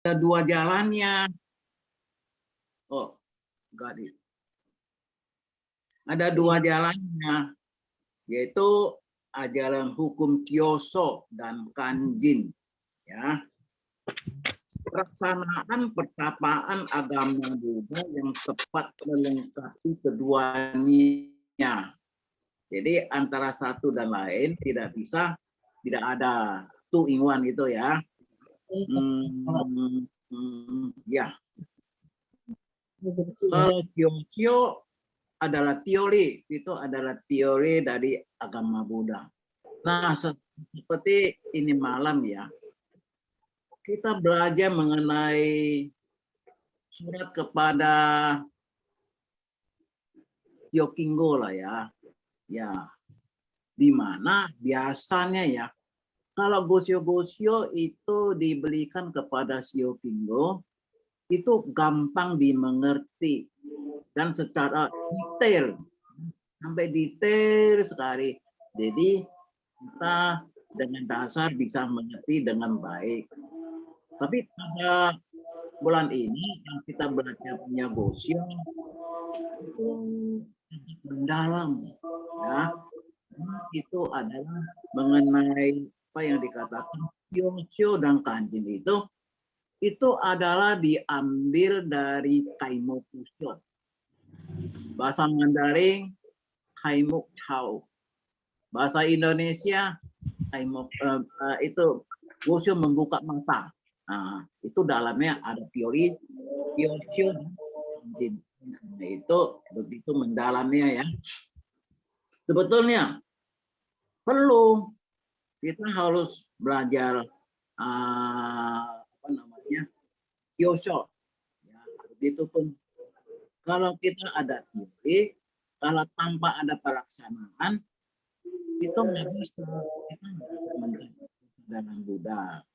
ada dua jalannya. Oh, enggak di. Ada dua jalannya, yaitu ajaran hukum Kyoso dan Kanjin. Ya, pelaksanaan pertapaan agama Buddha yang tepat melengkapi keduanya. Jadi antara satu dan lain tidak bisa, tidak ada two in one gitu ya. Ya. Kalau Kyosho adalah teori, itu adalah teori dari agama Buddha. Nah, seperti ini malam ya, kita belajar mengenai surat kepada Yokingo lah ya. Ya, di mana biasanya ya, kalau gosyo-gosyo itu diberikan kepada si Yokingo, itu gampang dimengerti dan secara detail, sampai detail sekali. Jadi kita dengan dasar bisa mengerti dengan baik. Tapi pada bulan ini yang kita belajar punya gosyo itu mendalam ya. Itu adalah mengenai apa yang dikatakan Kyosho dan Kanjin itu adalah diambil dari Kaimokusho. Bahasa Mandarin Kaimuk Chao. Bahasa Indonesia Kaimuk itu Gosyo membuka mata. Nah, itu dalamnya ada teori Kyosho dan Kanjin. Itu begitu mendalamnya ya. Sebetulnya perlu kita harus belajar apa namanya Kyosho. Ya, begitupun kalau kita ada teori, kalau tanpa ada pelaksanaan, itu nggak bisa kita mencapai kesadaran Buddha.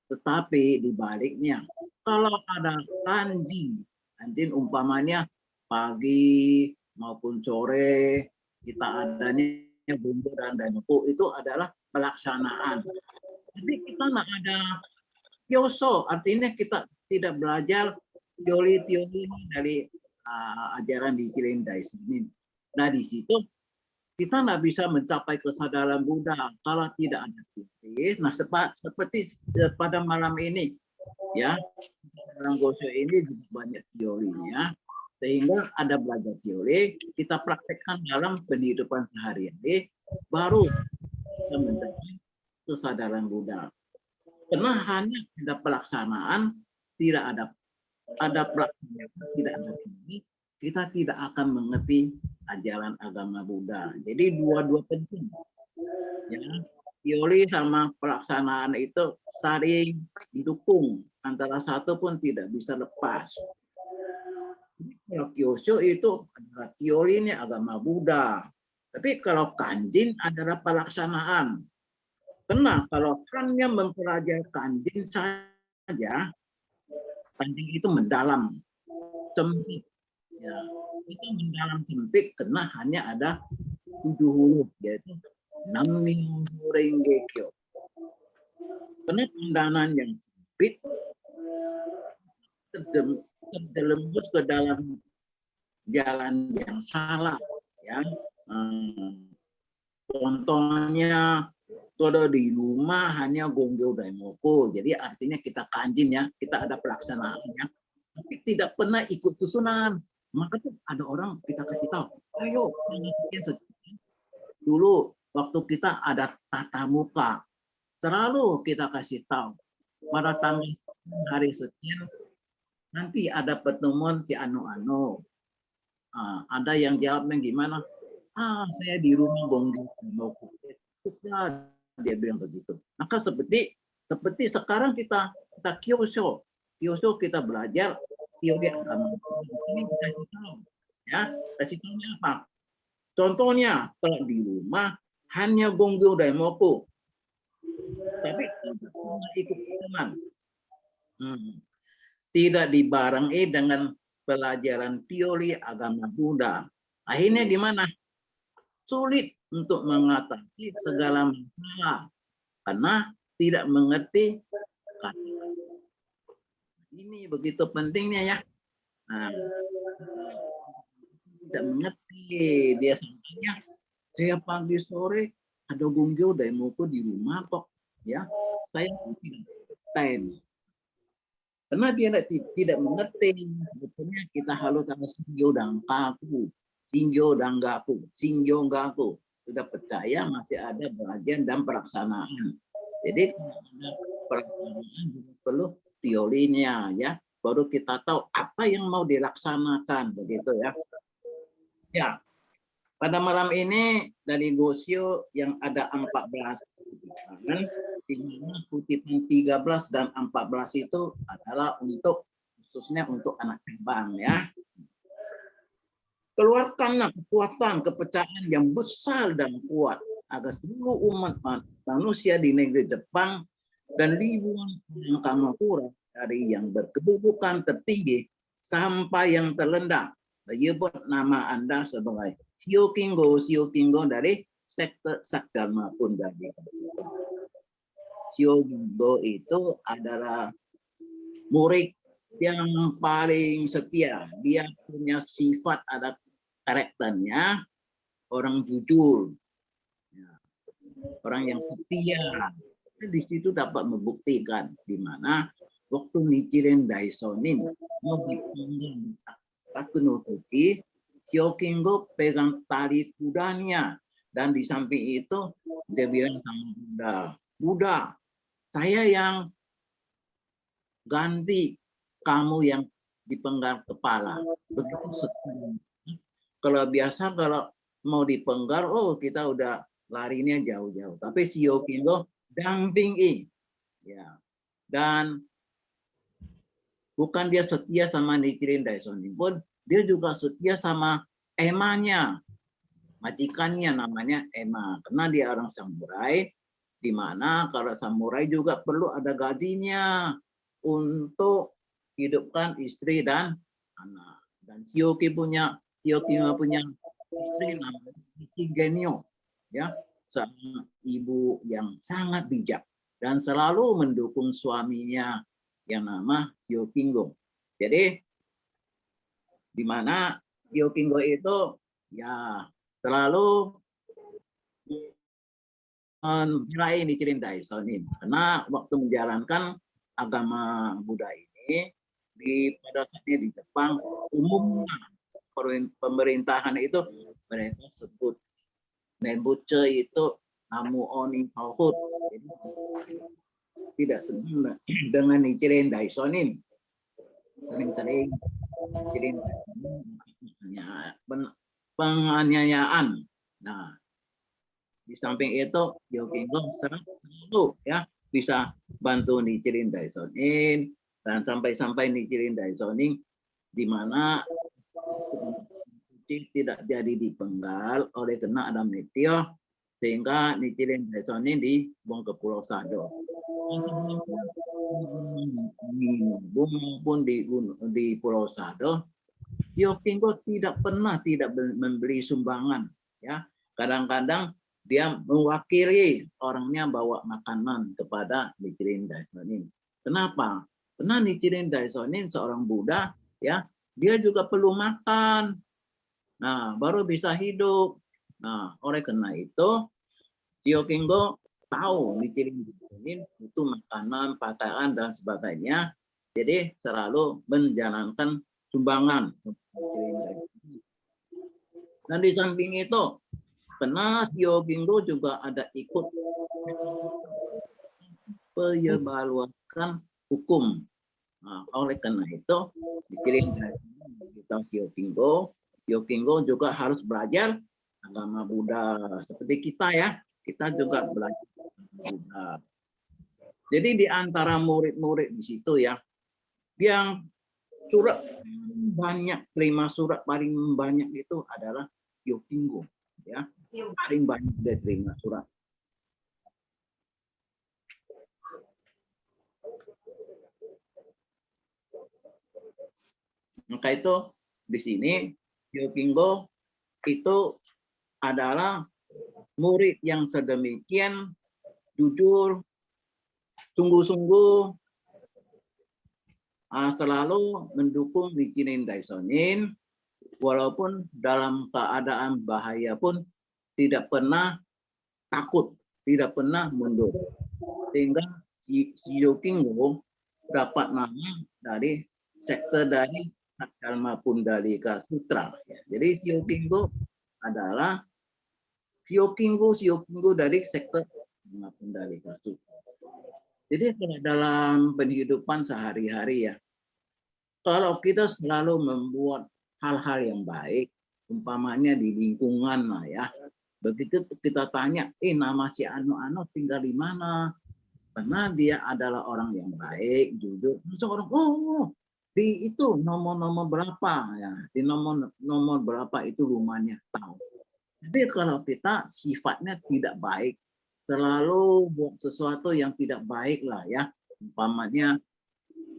Tetapi dibaliknya, kalau ada kanji, nanti umpamanya pagi maupun sore kita adanya bumbu dan daimoku itu adalah pelaksanaan. Tapi kita nggak ada Kyoso, artinya kita tidak belajar teori-teori dari ajaran di Kirin Daishin. Nah di situ kita nggak bisa mencapai kesadaran Buddha kalau tidak ada teori. Nah seperti pada malam ini ya, dalam Gosyo ini juga banyak teorinya, sehingga ada belajar teori, kita praktekkan dalam kehidupan sehari-hari, baru bisa mencapai kesadaran Buddha. Karena hanya ada pelaksanaan, tidak ada pelaksanaan, tidak ada teori, kita tidak akan mengerti ajaran agama Buddha. Jadi dua-dua penting. Ya, teori sama pelaksanaan itu saling didukung. Antara satu pun tidak bisa lepas. Kalau Kyosho itu adalah teorinya agama Buddha. Tapi kalau Kanjin adalah pelaksanaan. Karena kalau hanya mempelajari Kanjin saja, Kanjin itu mendalam, sempit. Ya, itu mendalam sempit karena hanya ada 7 huruf, yaitu Nammyo Renge Kyo. Karena pandangan yang sempit terjelembus ke dalam jalan yang salah. Ya. Contohnya kalau di rumah hanya Gonggyo Daimoku, jadi artinya kita kanjin ya, kita ada pelaksanaannya, tapi tidak pernah ikut susunan. Maka tuh ada orang kita kasih tahu, ayo dulu waktu kita ada tatap muka, selalu kita kasih tahu pada tanggal hari sekian nanti ada pertemuan si anu-anu. Ada yang jawabnya gimana? Saya di rumah Gonggyo Daimoku. Dia bilang begitu. Maka seperti sekarang kita Kyosho kita belajar teori agama. Ini dikasih tahu, ya kasih tahunya apa? Contohnya kalau di rumah hanya Gonggyo Daimoku, tapi tidak ikut teman, tidak dibarengi dengan pelajaran teori agama Buddha. Akhirnya gimana? Sulit untuk mengatasi segala masalah karena tidak mengerti kata. Ini begitu pentingnya ya. Nah, tidak mengerti dia sampainya. Saya pagi sore ada gunggio demoku di rumah kok, ya. Saya tidak time. Karena dia tidak mengerti, sebetulnya kita harus ada singyo dan kaku, singyo dan gaku, singyo gaku. Sudah percaya masih ada bagian dan pelaksanaan. Jadi ada pelaksanaan juga perlu teorinya ya. Baru kita tahu apa yang mau dilaksanakan begitu ya. Ya, pada malam ini dari Gosio yang ada 14 kutipan, di mana kutipan 13 dan 14 itu adalah untuk khususnya untuk anak terbang ya. Keluarkanlah kekuatan kepercayaan yang besar dan kuat agar seluruh umat manusia di negeri Jepang dan ribuan orang Kamakura dari yang berkedudukan tertinggi sampai yang terlendah menyebut nama Anda sebagai Shio-Kingo dari sekte Sakdharma Pundari. Shio-Kingo itu adalah murid yang paling setia. Dia punya sifat, ada karakternya orang jujur, orang yang setia. Di situ dapat membuktikan di mana waktu Nichiren Daishonin mau dipinggang Takunokochi, Shio-Kingo pegang tali kudanya dan di samping itu dia bilang sama Buddha, Buddha, saya yang ganti kamu yang dipenggal kepala. Begitu setia. Kalau biasa kalau mau dipenggal, oh kita udah larinya jauh-jauh. Tapi si Shio-Kingo dampingi, ya. Dan bukan dia setia sama Nichiren Daishonin pun, dia juga setia sama emanya, majikannya namanya Ema. Karena dia orang samurai, di mana kalau samurai juga perlu ada gajinya untuk hidupkan istri dan anak. Dan Shioki punya istri namanya Genyo, ya, seorang ibu yang sangat bijak dan selalu mendukung suaminya yang nama Shio-Kingo. Jadi di mana Shio-Kingo itu ya selalu meraih Nichiren Daishonin karena waktu menjalankan agama Buddha ini pada saatnya di Jepang umumnya pemerintahan itu mereka sebut Nembuche itu Namu Oni Pauhut. Jadi tidak senang dengan Nichiren Daishonin. Sering-sering Nichiren Daishonin penganiayaan. Nah, di samping itu Shio-Kingo selalu ya bisa bantu Nichiren Daishonin dan sampai Nichiren Daishonin di mana tidak jadi dipenggal oleh kena ada meteor sehingga Nichiren Daishonin dibuang ke Pulau Sado. Maupun di Pulau Sado, Shio-Kingo tidak pernah tidak memberi sumbangan. Ya, kadang-kadang dia mewakili orangnya bawa makanan kepada Nichiren Daishonin. Kenapa? Karena Nichiren Daishonin seorang Buddha, ya, dia juga perlu makan. Nah, baru bisa hidup. Nah, oleh karena itu, Shio-Kingo tahu Nichiren Daishonin itu makanan, pakaian dan sebagainya. Jadi selalu menjalankan sumbangan. Dan di samping itu, karena Shio-Kingo juga ada ikut penyebaluaskan hukum. Nah, oleh karena itu, Nichiren kita Shio-Kingo juga harus belajar agama Buddha seperti kita ya. Kita juga belajar Buddha. Jadi di antara murid-murid di situ ya, yang surat banyak, 5 surat paling banyak itu adalah Shio-Kingo ya. Paling banyak dia terima surat. Maka itu di sini Shio-Kingo itu adalah murid yang sedemikian jujur, sungguh-sungguh, selalu mendukung nitrogen walaupun dalam keadaan bahaya pun tidak pernah takut, tidak pernah mundur. Sehingga Shio Kingo dapat nama dari sekte dari Saddharma Pundalika Sutra. Jadi Shio Kingo adalah Shio Kingo dari sekte Saddharma Pundalika Sutra. Jadi kalau dalam kehidupan sehari-hari ya, kalau kita selalu membuat hal-hal yang baik, umpamanya di lingkungan lah ya, begitu kita tanya, nama si Anu tinggal di mana? Karena dia adalah orang yang baik, jujur. Langsung orang, di itu nomor berapa ya? Di nomor berapa itu rumahnya tahu. Tapi kalau kita sifatnya tidak baik, selalu buat sesuatu yang tidak baik lah ya, umpamanya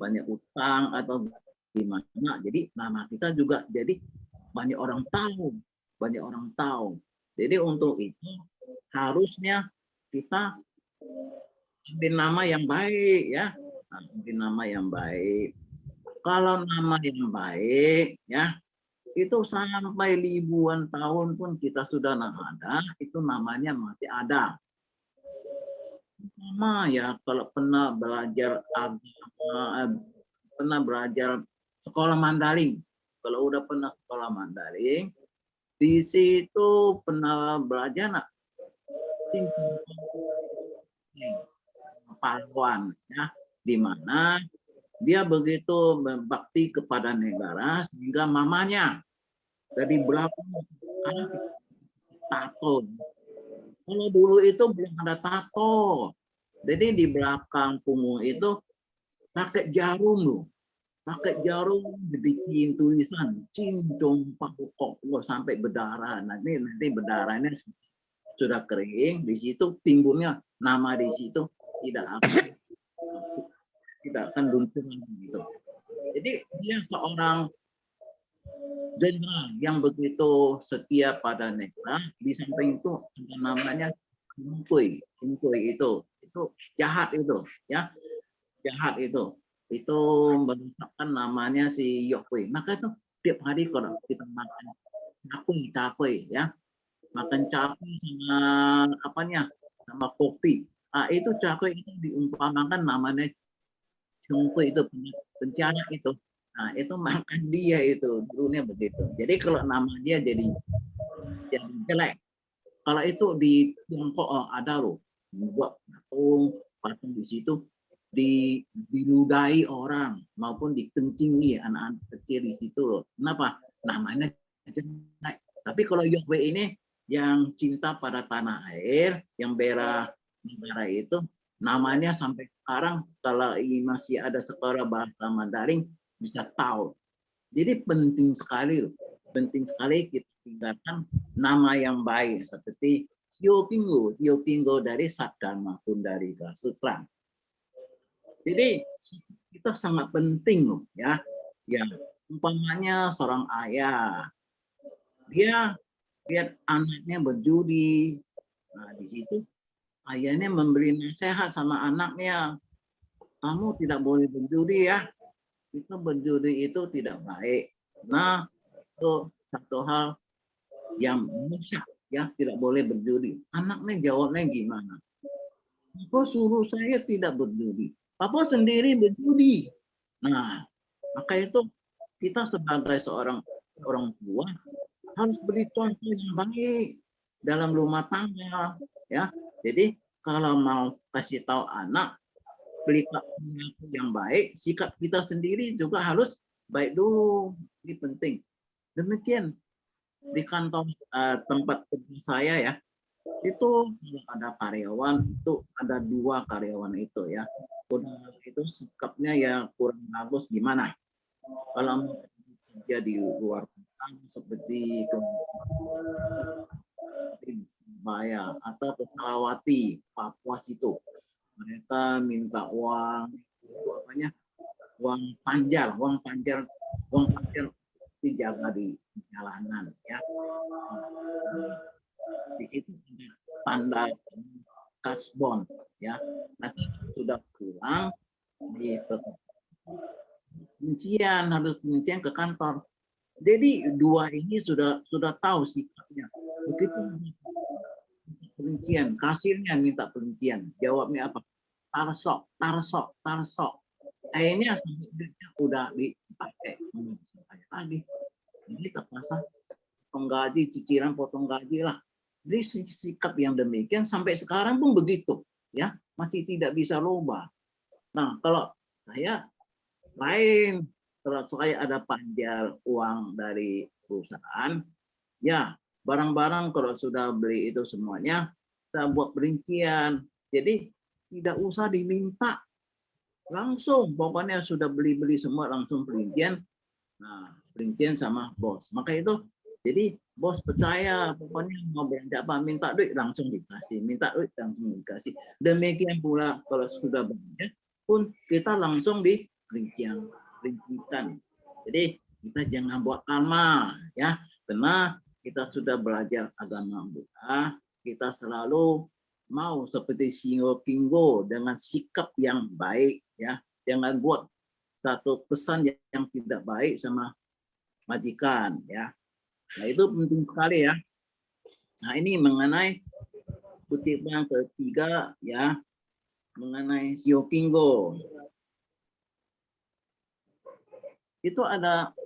banyak utang atau gimana, jadi nama kita juga jadi banyak orang tahu. Jadi untuk itu harusnya kita ambil nama yang baik ya, ambil nama yang baik. Kalau nama yang baik ya, itu sampai ribuan tahun pun kita sudah ada, itu namanya masih ada. Sama ya, kalau pernah belajar agama, pernah belajar sekolah Mandarin. Kalau udah pernah sekolah Mandarin, di situ pernah belajar nak pahlawan ya, di mana dia begitu berbakti kepada negara sehingga mamanya dari belakang tato. Kalau dulu itu belum ada tato. Jadi di belakang punggung itu pakai jarum loh. Pakai jarum dibikin tulisan cincong pakukok sampai berdarah. Nanti berdarahnya sudah kering, di situ timbulnya nama di situ tidak akan luntur gitu. Jadi dia seorang jenderal yang begitu setia pada negara. Di samping itu ada namanya Sungkui itu jahat itu ya, jahat itu menetapkan namanya si Yokui. Maka itu tiap hari kalau kita makan capui ya, makan capui sama apanya, sama kopi. Itu capui itu diumpamakan namanya Sungkui itu penjara itu. Nah, itu makan dia itu dulunya begitu. Jadi kalau nama dia jadi jelek. Kalau itu di Tiongkok ada loh, buat patung di situ diludahi orang maupun dikencingi anak-anak kecil di situ loh. Kenapa? Namanya jelek. Tapi kalau Yokwe ini yang cinta pada tanah air, yang bela negara itu, namanya sampai sekarang kalau masih ada sekolah bahasa Mandarin bisa tahu. Jadi penting sekali kita tinggalkan nama yang baik seperti Shio Kingo dari Saddharma Pundalika Sutra. Jadi kita sangat penting loh ya. Ya, umpamanya seorang ayah, dia lihat anaknya berjudi. Nah, di situ ayahnya memberi nasihat sama anaknya, kamu tidak boleh berjudi ya. Itu berjudi itu tidak baik. Nah, itu satu hal yang merusak ya, tidak boleh berjudi. Anaknya jawabnya gimana? Papa suruh saya tidak berjudi. Papa sendiri berjudi. Nah, maka itu kita sebagai seorang orang tua harus beri contoh yang baik dalam rumah tangga ya. Jadi kalau mau kasih tahu anak perilaku yang baik, sikap kita sendiri juga harus baik dulu. Ini penting. Demikian di kantor tempat kerja saya ya, itu ada karyawan, itu ada 2 karyawan itu ya. Itu sikapnya ya kurang bagus gimana? Kalau kerja di luar kota seperti Maya atau Pekalawati, Papua itu, mereka minta uang itu apanya? Uang panjar dijaga di jalanan ya. Di situ tanda kasbon ya. Nanti sudah pulang di harus perincian ke kantor. Jadi dua ini sudah tahu sikapnya. Begitu perincian, kasirnya minta perincian, jawabnya apa? Tarsok. Akhirnya duitnya udah dipakai lagi. Jadi terpaksa potong gaji, cicilan potong gaji lah. Jadi sikap yang demikian sampai sekarang pun begitu, ya, masih tidak bisa rubah. Nah, kalau saya lain, kalau saya ada panjar uang dari perusahaan, ya barang-barang kalau sudah beli itu semuanya kita buat perincian. Jadi tidak usah diminta, langsung pokoknya sudah beli semua langsung perincian. Nah, perincian sama bos. Maka itu jadi bos percaya, pokoknya mau belanja apa minta duit langsung dikasih, minta duit langsung dikasih. Demikian pula kalau sudah belanja pun kita langsung diperincikan. Jadi kita jangan buat lama, ya, karena kita sudah belajar agama Buddha, kita selalu mau seperti Singo Kinggo dengan sikap yang baik, ya, jangan buat satu pesan yang tidak baik sama majikan, ya. Nah, itu penting sekali, ya. Nah, ini mengenai kutipan ketiga, ya, mengenai Singo Kinggo. Itu ada,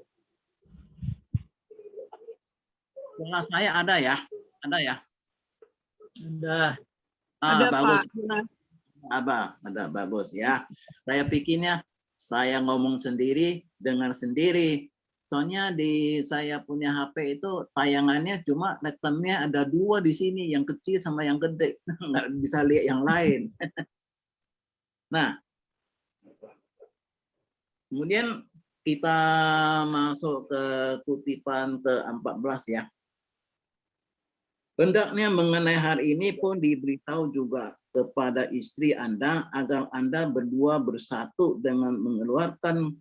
kelas saya ada ya, Ada, bagus. Pak. Ada bagus, ya. Saya pikirnya saya ngomong sendiri, dengar sendiri. Soalnya di saya punya HP itu tayangannya cuma reklamnya ada 2 di sini, yang kecil sama yang gede, nggak bisa lihat yang lain. Nah, kemudian kita masuk ke kutipan ke-14, ya. Hendaknya mengenai hari ini pun diberitahu juga kepada istri Anda agar Anda berdua bersatu dengan mengeluarkan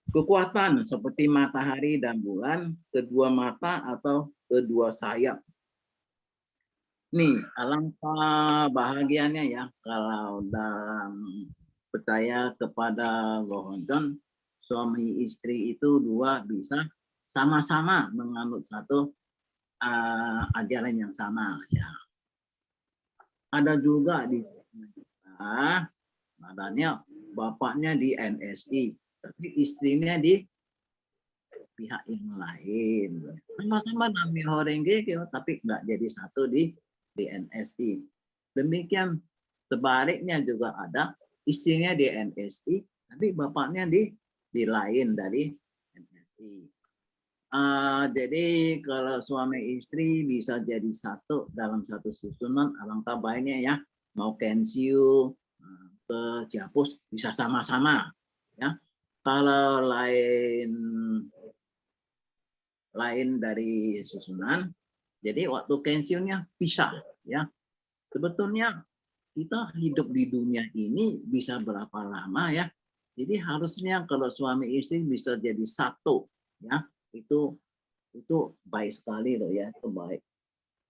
kekuatan seperti matahari dan bulan, kedua mata atau kedua sayap. Nih, alangkah bahagianya, ya, kalau dalam percaya kepada Gohonjon, suami istri itu dua bisa sama-sama menganut satu ajaran yang sama, ya. Ada juga di adanya bapaknya di NSI, tapi istrinya di pihak yang lain. Sama-sama Nami Horenge, tapi nggak jadi satu di NSI. Demikian sebaliknya juga ada istrinya di NSI, tapi bapaknya di lain dari NSI. Jadi kalau suami istri bisa jadi satu dalam satu susunan, alangkah baiknya, ya. Mau Kensyu ke Japus bisa sama-sama, ya. Kalau lain dari susunan, jadi waktu Kensyunya pisah, ya. Sebetulnya kita hidup di dunia ini bisa berapa lama, ya. Jadi harusnya kalau suami istri bisa jadi satu, ya. Itu baik sekali loh, ya, itu baik.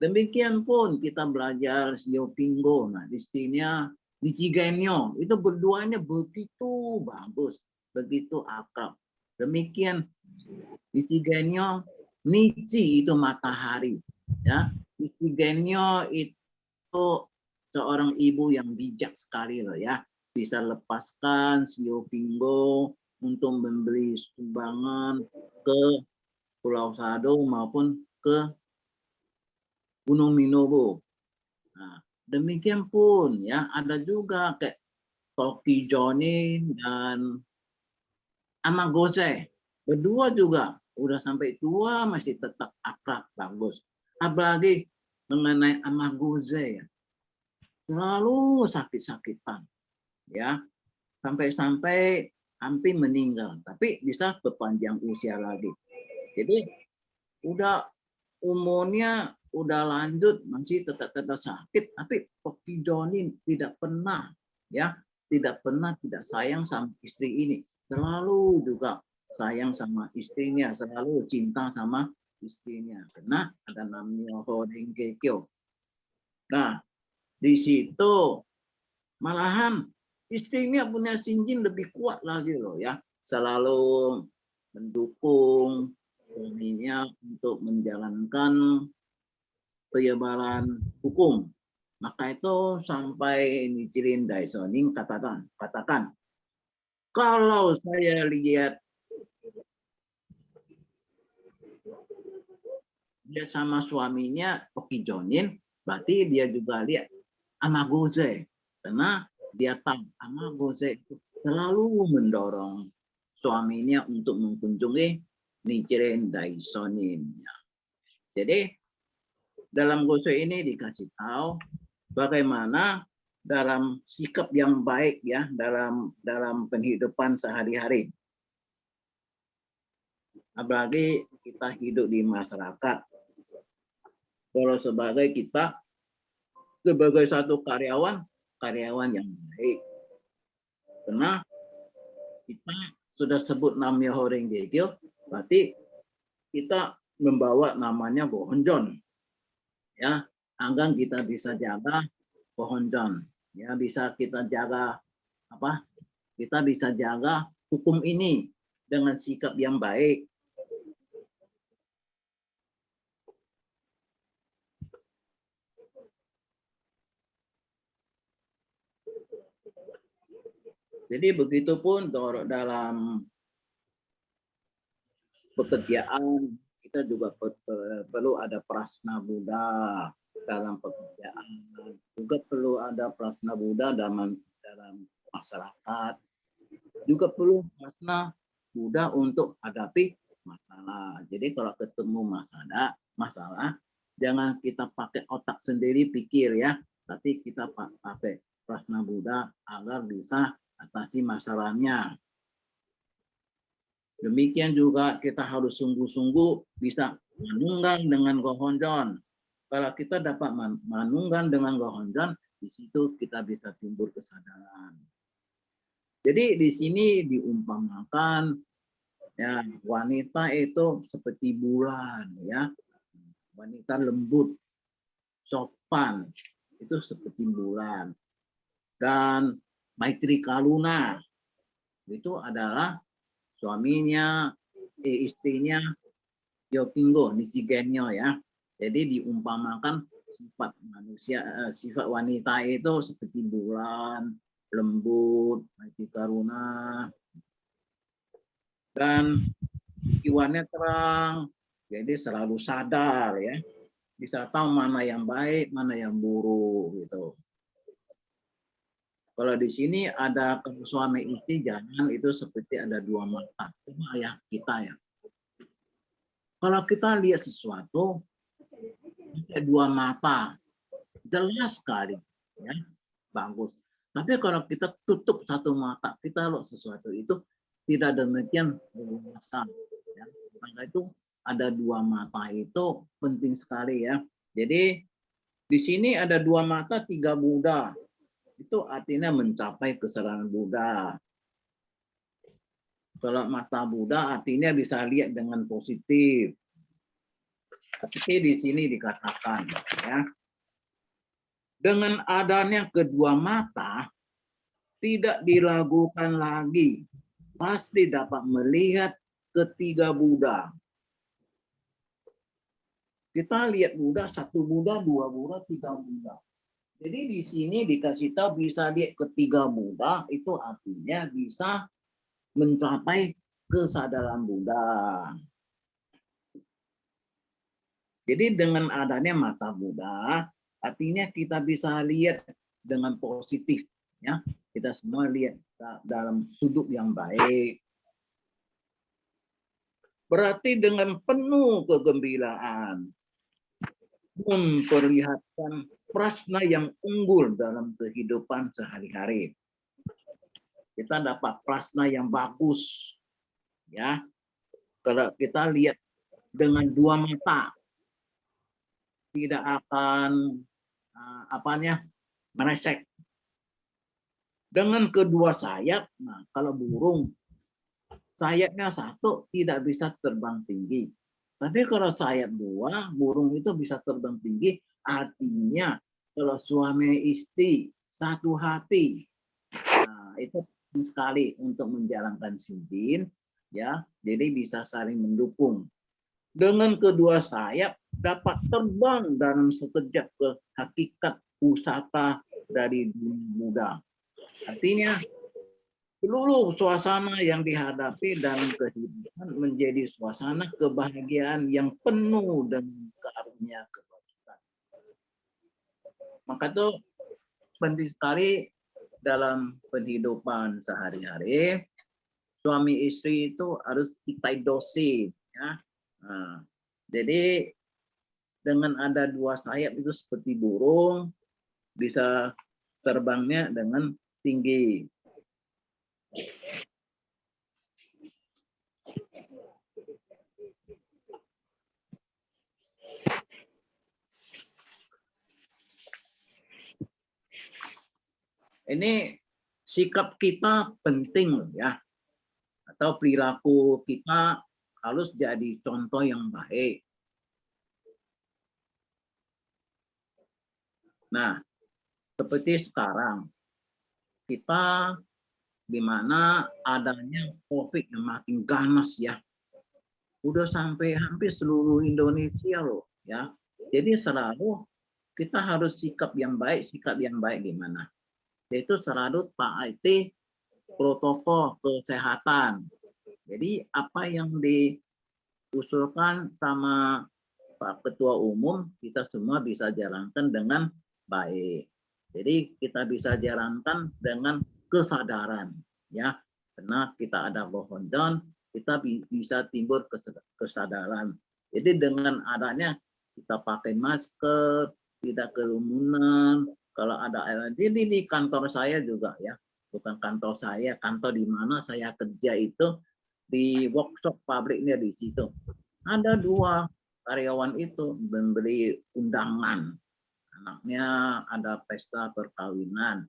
Demikian pun kita belajar Sio Pinggo, nah istrinya di Cigenyo, itu berduanya begitu bagus, begitu akrab. Demikian di Cigenyo, Nichi itu matahari, ya. Di Cigenyo itu seorang ibu yang bijak sekali loh, ya, bisa lepaskan Sio Pinggo untuk membeli sumbangan ke Pulau Sado maupun ke Gunung Minobo. Nah, demikian pun, ya, ada juga kayak Toki Jonin dan Amagoze. Berdua juga udah sampai tua masih tetap akrab, bagus. Apalagi mengenai Amagoze, ya, selalu sakit-sakitan, ya, sampai-sampai hampir meninggal, tapi bisa berpanjang usia lagi. Jadi udah umurnya udah lanjut masih tetap sakit, tapi Toki Jonin tidak pernah, ya, tidak sayang sama istri ini, selalu juga sayang sama istrinya, selalu cinta sama istrinya, karena ada namanya Horenge Kyo. Nah, di situ malahan istrinya punya sinjin lebih kuat lagi loh, ya. selalu mendukung suaminya untuk menjalankan penyebaran hukum. Maka itu sampai Nichiren Daishonin katakan, kalau saya lihat dia sama suaminya Tokijonin, berarti dia juga lihat Amagoze, karena dia tahu Amagoze itu selalu mendorong suaminya untuk mengunjungi Nichiren Daishonin. Jadi dalam Gosei ini dikasih tahu bagaimana dalam sikap yang baik ya dalam penghidupan sehari-hari. Apalagi kita hidup di masyarakat. Kalau kita sebagai satu karyawan yang baik. Karena kita sudah sebut Nam-myoho Renge Kyo, berarti kita membawa namanya Gohonjon. Ya, agar kita bisa jaga Gohonjon. Ya, bisa kita jaga apa? Kita bisa jaga hukum ini dengan sikap yang baik. Jadi begitupun dalam pekerjaan kita juga perlu ada prasna Buddha dalam pekerjaan, juga perlu ada prasna Buddha dalam masyarakat, juga perlu prasna Buddha untuk hadapi masalah. Jadi kalau ketemu masalah jangan kita pakai otak sendiri pikir ya, tapi kita pakai prasna Buddha agar bisa atasi masalahnya. Demikian juga kita harus sungguh-sungguh bisa manunggal dengan Gohonjon. Kalau kita dapat manunggal dengan Gohonjon, di situ kita bisa timbul kesadaran. Jadi di sini diumpamakan ya wanita itu seperti bulan ya. Wanita lembut, sopan, itu seperti bulan. Dan Maitri Kaluna itu adalah suaminya, istrinya Yokingo Nichigenyo ya. Jadi diumpamakan sifat manusia, sifat wanita itu seperti bulan, lembut, Maitri Karuna, dan jiwanya terang. Jadi selalu sadar ya, bisa tahu mana yang baik, mana yang buruk gitu. Kalau di sini ada suami istri, jangan itu seperti ada dua mata. Cuma ya kita ya. Kalau kita lihat sesuatu, ada dua mata, jelas sekali, ya bagus. Tapi kalau kita tutup satu mata, kita lihat sesuatu itu tidak demikian luasa. Ya. Maka itu ada dua mata itu penting sekali ya. Jadi di sini ada dua mata, tiga Buddha. Itu artinya mencapai kesadaran Buddha. Kalau mata Buddha artinya bisa lihat dengan positif. Tapi di sini dikatakan ya, dengan adanya kedua mata tidak diragukan lagi, pasti dapat melihat ketiga Buddha. Kita lihat Buddha, satu Buddha, dua Buddha, tiga Buddha. Jadi di sini dikasih tahu bisa lihat ketiga Buddha, itu artinya bisa mencapai kesadaran Buddha. Jadi dengan adanya mata Buddha, artinya kita bisa lihat dengan positif, ya. Kita semua lihat dalam sudut yang baik. Berarti dengan penuh kegembiraan memperlihatkan prasna yang unggul dalam kehidupan sehari-hari. Kita dapat prasna yang bagus, ya. Kalau kita lihat dengan dua mata, tidak akan meresek. Dengan kedua sayap, nah kalau burung sayapnya satu tidak bisa terbang tinggi. Tapi kalau sayap dua, burung itu bisa terbang tinggi. Artinya kalau suami istri satu hati, nah, itu sekali untuk menjalankan sidin, ya. Jadi bisa saling mendukung. Dengan kedua sayap dapat terbang dalam sekejap ke hakikat pusata dari dunia muda. Artinya seluruh suasana yang dihadapi dalam kehidupan menjadi suasana kebahagiaan yang penuh dengan karunia kebajikan. Maka itu penting sekali dalam kehidupan sehari-hari, suami istri itu harus itaidosi, ya. Nah, jadi dengan ada dua sayap itu seperti burung, bisa terbangnya dengan tinggi. Ini sikap kita penting ya, atau perilaku kita harus jadi contoh yang baik. Nah, seperti sekarang kita di mana adanya COVID yang makin ganas ya, udah sampai hampir seluruh Indonesia loh ya. Jadi selalu kita harus sikap yang baik gimana? Yaitu selalu taati protokol kesehatan. Jadi apa yang diusulkan sama Pak Ketua Umum kita semua bisa jalankan dengan baik. Jadi kita bisa jalankan dengan kesadaran ya. Karena kita ada lockdown, kita bisa timbul kesadaran. Jadi dengan adanya kita pakai masker, tidak kerumunan. Kalau ada ini di kantor saya juga ya, bukan kantor saya, kantor di mana saya kerja itu di workshop pabriknya di situ. Ada dua karyawan itu memberi undangan, anaknya ada pesta perkawinan.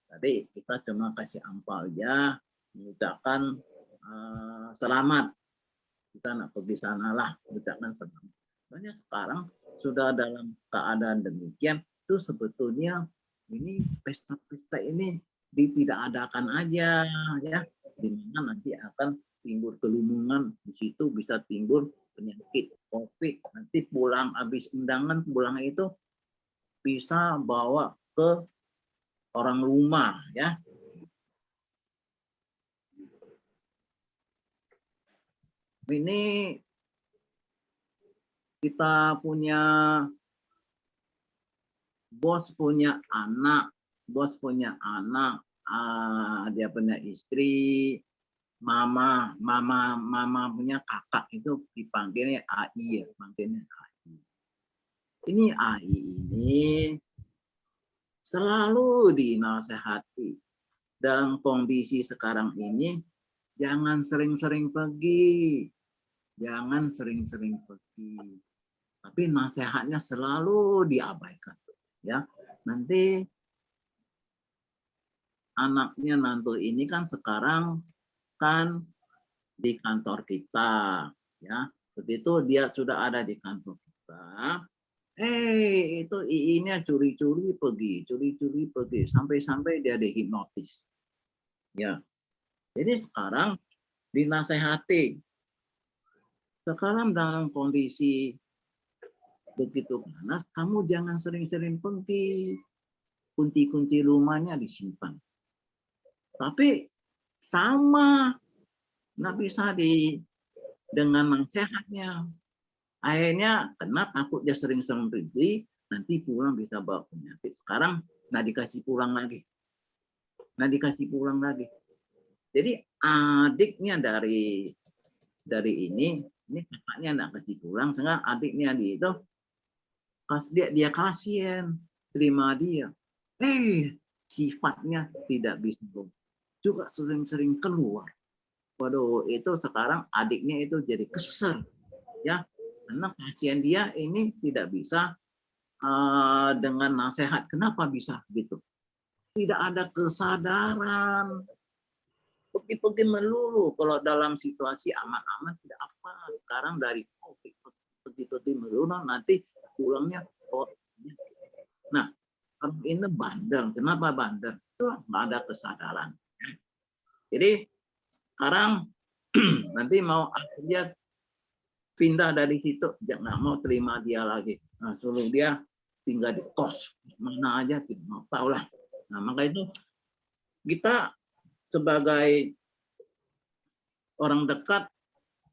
Jadi kita cuma kasih ampau aja, mengucapkan selamat. Kita nak pergi sana lah, mengucapkan selamat. Banyak sekarang sudah dalam keadaan demikian, itu sebetulnya ini pesta-pesta ini tidak adakan aja ya, di mana nanti akan timbul kerumunan, di situ bisa timbul penyakit COVID. Nanti pulang habis undangan, pulang itu bisa bawa ke orang rumah ya. Ini kita punya bos punya anak, dia punya istri, mama punya kakak, itu dipanggilnya AI ya, panggilnya AI. Ini AI ini selalu dinasehati dalam kondisi sekarang ini, jangan sering-sering pergi, tapi nasihatnya selalu diabaikan ya. Nanti anaknya nanti ini kan sekarang kan di kantor kita ya, begitu dia sudah ada di kantor kita, itu II-nya curi-curi pergi sampai dia dihipnotis ya. Jadi sekarang dinasehati, sekarang dalam kondisi begitu panas, kamu jangan sering-sering pergi, kunci rumahnya disimpan. Tapi sama, nggak bisa dengan nasihatnya. Akhirnya karena takut dia sering-sering pergi, nanti pulang bisa bawa penyakit. Sekarang nggak dikasih pulang lagi. Jadi adiknya dari ini kakaknya nggak kasih pulang, sehingga adiknya itu dia kasihan, terima dia. Sifatnya tidak bisa juga sering-sering keluar. Waduh, itu sekarang adiknya itu jadi kesel ya, karena kasihan dia ini tidak bisa dengan nasihat. Kenapa bisa gitu? Tidak ada kesadaran, pergi melulu. Kalau dalam situasi aman-aman tidak apa. Sekarang dari COVID pergi melulu, nanti pulangnya. Nah, ini bandel. Kenapa bandel? Itu nggak ada kesadaran. Jadi sekarang nanti mau dia pindah dari situ, dia nggak mau terima dia lagi. Nah, suruh dia tinggal di kos mana aja, tidak mau tahu lah. Nah, maka itu kita sebagai orang dekat,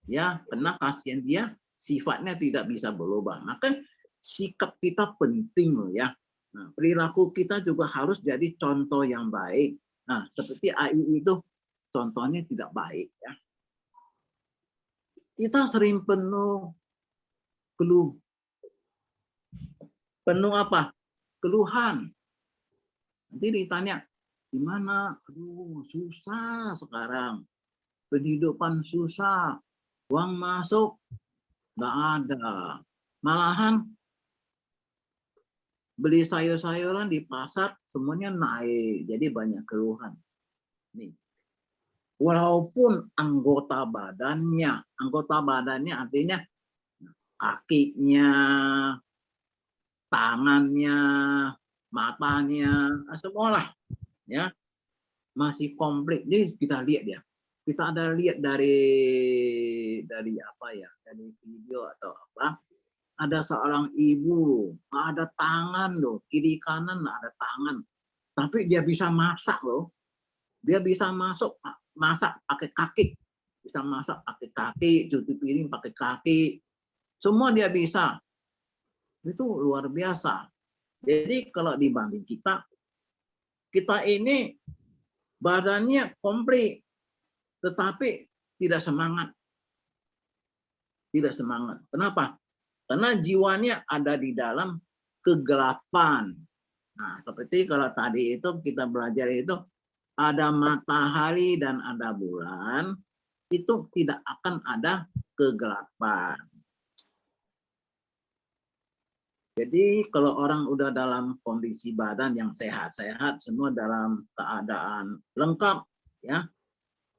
ya, karena kasihan dia, sifatnya tidak bisa berubah. Maka sikap kita penting loh ya. Nah, perilaku kita juga harus jadi contoh yang baik. Nah, seperti AI itu contohnya tidak baik ya. Kita sering penuh keluh. Penuh apa? Keluhan. Nanti ditanya, gimana? Aduh, susah sekarang. Kehidupan susah. Uang masuk nggak ada. Malahan beli sayur-sayuran di pasar semuanya naik. Jadi banyak keluhan. Nih. Walaupun anggota badannya artinya kakinya, tangannya, matanya, semualah ya masih komplit. Jadi kita lihat ya. Kita ada lihat dari apa ya? Dari video atau apa? Ada seorang ibu, ada tangan loh, kiri kanan ada tangan. Tapi dia bisa masak loh. Dia bisa masak pakai kaki. Bisa masak pakai kaki, cuci piring pakai kaki. Semua dia bisa. Itu luar biasa. Jadi kalau dibanding kita ini badannya komplit, tetapi tidak semangat. Tidak semangat. Kenapa? Karena jiwanya ada di dalam kegelapan. Nah, seperti kalau tadi itu kita belajar itu ada matahari dan ada bulan, itu tidak akan ada kegelapan. Jadi kalau orang udah dalam kondisi badan yang sehat-sehat, semua dalam keadaan lengkap, ya,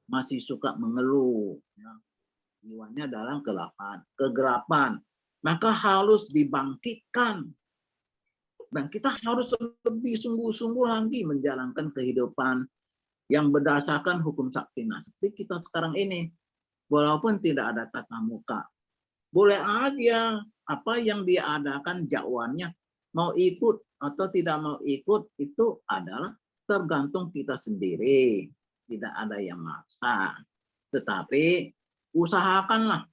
masih suka mengeluh, ya, jiwanya dalam kegelapan, maka harus dibangkitkan. Dan kita harus lebih sungguh-sungguh lagi menjalankan kehidupan yang berdasarkan hukum sakti. Nah, seperti kita sekarang ini, walaupun tidak ada tatap muka, boleh aja apa yang diadakan jakwannya, mau ikut atau tidak mau ikut itu adalah tergantung kita sendiri. Tidak ada yang maksa. Tetapi usahakanlah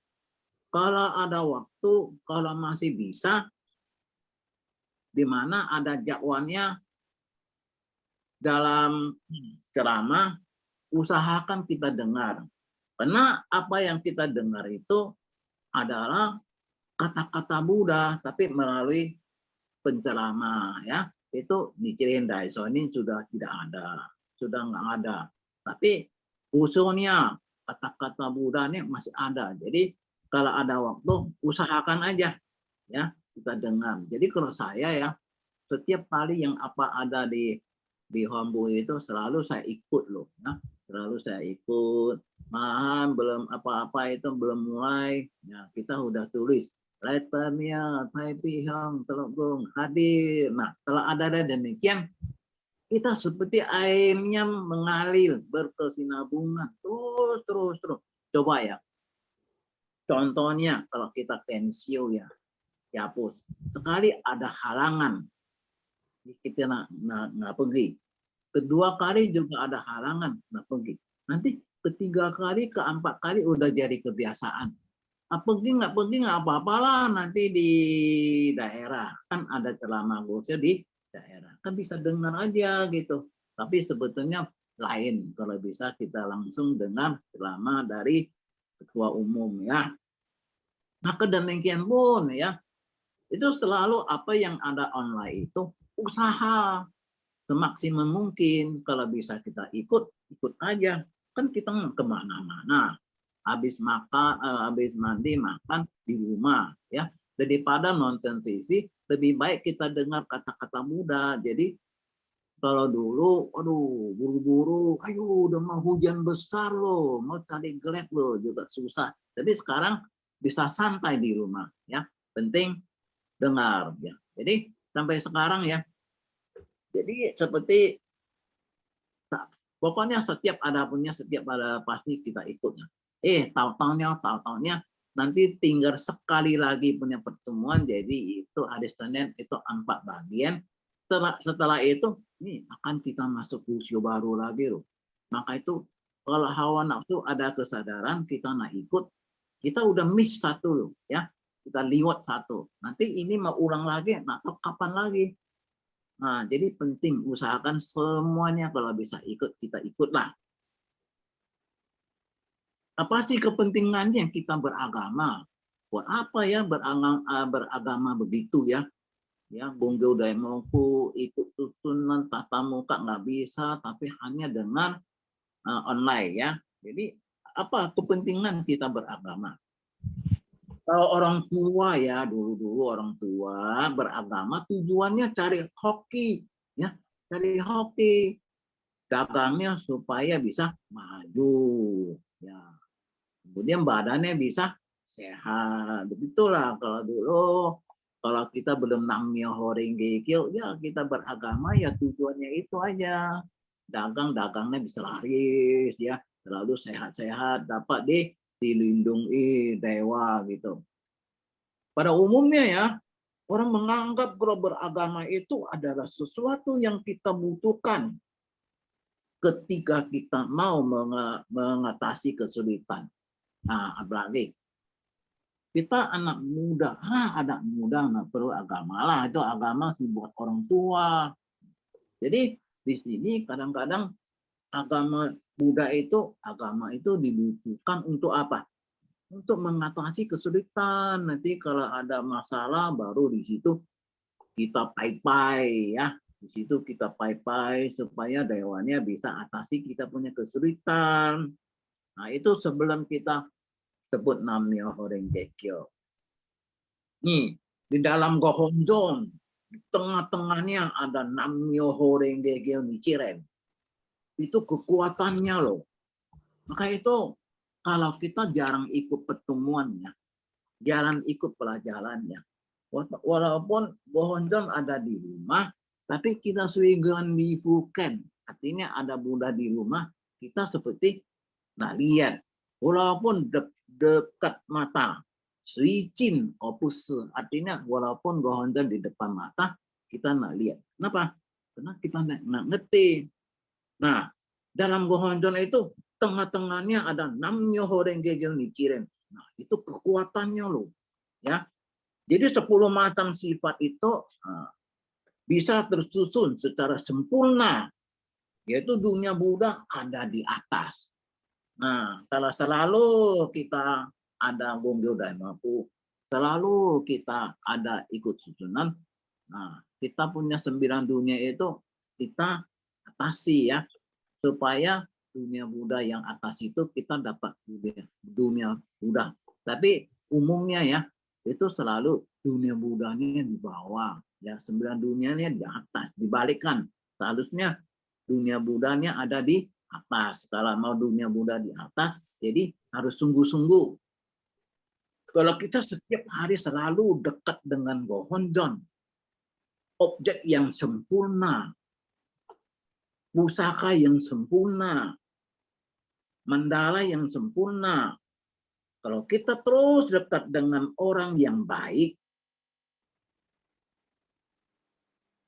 kalau ada waktu, kalau masih bisa, di mana ada jakwannya dalam ceramah, usahakan kita dengar. Karena apa yang kita dengar itu adalah kata-kata Buddha, tapi melalui penceramah, ya. Itu Nichiren Daishonin sudah tidak ada, sudah nggak ada. Tapi usulnya kata-kata Buddha ini masih ada. Jadi kalau ada waktu, usahakan aja, ya, kita dengar. Jadi kalau saya ya, setiap kali yang apa ada di Hombu itu selalu saya ikut loh, ya. Selalu saya ikut. Malahan belum apa-apa itu belum mulai, ya, kita udah tulis letternya Taipei Hang Telogong hadir. Nah, kalau ada demikian, kita seperti airnya mengalir berkesinambungan terus. Coba ya, contohnya kalau kita kensio ya, hapus. Sekali ada halangan, kita nggak pergi. Kedua kali juga ada halangan, nggak pergi. Nanti ketiga kali, keempat kali udah jadi kebiasaan. Pergi nggak apa-apalah, nanti di daerah kan ada ceramah gosnya di daerah, kan bisa dengar aja gitu. Tapi sebetulnya lain kalau bisa kita langsung dengar ceramah dari ketua umum, ya. Maka demikian pun ya, itu selalu apa yang ada online itu usaha semaksimal mungkin. Kalau bisa kita ikut aja, kan kita kemana-mana. Habis makan, habis mandi makan di rumah, ya. Daripada nonton TV, lebih baik kita dengar kata-kata Buddha. Jadi kalau dulu, aduh, buru-buru, ayo udah mau hujan besar loh, mau cari Grab loh juga susah. Tapi sekarang bisa santai di rumah, ya. Penting dengar, ya. Jadi sampai sekarang ya. Jadi seperti Pokoknya setiap ada pasti kita ikutnya. Tahu-tahunya nanti tinggal sekali lagi punya pertemuan, jadi itu hari Senin itu 4 bagian. Setelah itu ini akan kita masuk usia baru lagi loh. Maka itu kalau hawa nafsu ada kesadaran kita nak ikut, kita udah miss satu loh ya. Kita liwat satu. Nanti ini mau ulang lagi, atau kapan lagi? Nah, jadi penting usahakan semuanya kalau bisa ikut, kita ikutlah. Apa sih kepentingannya kita beragama? Buat apa ya beragama begitu ya? Ya, Bonggo Daimoku ikut susunan tata muka nggak bisa, tapi hanya dengan online ya. Jadi apa kepentingan kita beragama? Kalau orang tua ya, dulu orang tua beragama tujuannya cari hoki ya, cari hoki, dagangnya supaya bisa maju ya. Kemudian badannya bisa sehat. Begitulah kalau dulu, kalau kita belum namnya horing gekil, ya kita beragama ya tujuannya itu aja. Dagangnya bisa laris ya, selalu sehat-sehat, dapat dilindungi dewa gitu. Pada umumnya ya, orang menganggap kalau beragama itu adalah sesuatu yang kita butuhkan ketika kita mau mengatasi kesulitan. Nah, apalagi kita anak muda, anak muda nggak perlu agama lah, itu agama sih buat orang tua. Jadi di sini kadang-kadang agama itu dibutuhkan untuk apa? Untuk mengatasi kesulitan. Nanti kalau ada masalah baru di situ kita pai-pai ya. Di situ kita pai-pai supaya dewannya bisa atasi kita punya kesulitan. Nah, itu sebelum kita sebut namanya Horeng Gekyo. Nih, di dalam Gohonzon, di tengah-tengahnya ada Namyo Horeng Gekyo Nichiren. Itu kekuatannya loh. Maka itu kalau kita jarang ikut pertemuannya, jarang ikut pelajarannya, walaupun Gohonzon ada di rumah, tapi kita suigan di Fuken, artinya ada Buddha di rumah, kita seperti nah lihat, walaupun dekat mata, suicin opus, artinya walaupun Gohonzon di depan mata, kita nak lihat. Kenapa? Karena kita nak ngerti. Nah, dalam Gohonzon itu tengah-tengahnya ada Namyo Horeng Gekyo Nichiren. Nah, itu kekuatannya loh, ya. Jadi 10 macam sifat itu bisa tersusun secara sempurna, yaitu dunia Buddha ada di atas. Nah, kalau selalu kita ada Bonggo Daimaku, selalu kita ada ikut susunan, nah, kita punya 9 dunia itu kita atasi ya, supaya dunia Buddha yang atas itu kita dapat dunia Buddha. Tapi umumnya ya, itu selalu dunia Buddhanya di bawah, ya 9 dunianya di atas, dibalikkan. Seharusnya dunia Buddhanya ada di atas. Kalau mau dunia Buddha di atas, jadi harus sungguh-sungguh. Kalau kita setiap hari selalu dekat dengan Gohonzon, objek yang sempurna, pusaka yang sempurna, mandala yang sempurna. Kalau kita terus dekat dengan orang yang baik,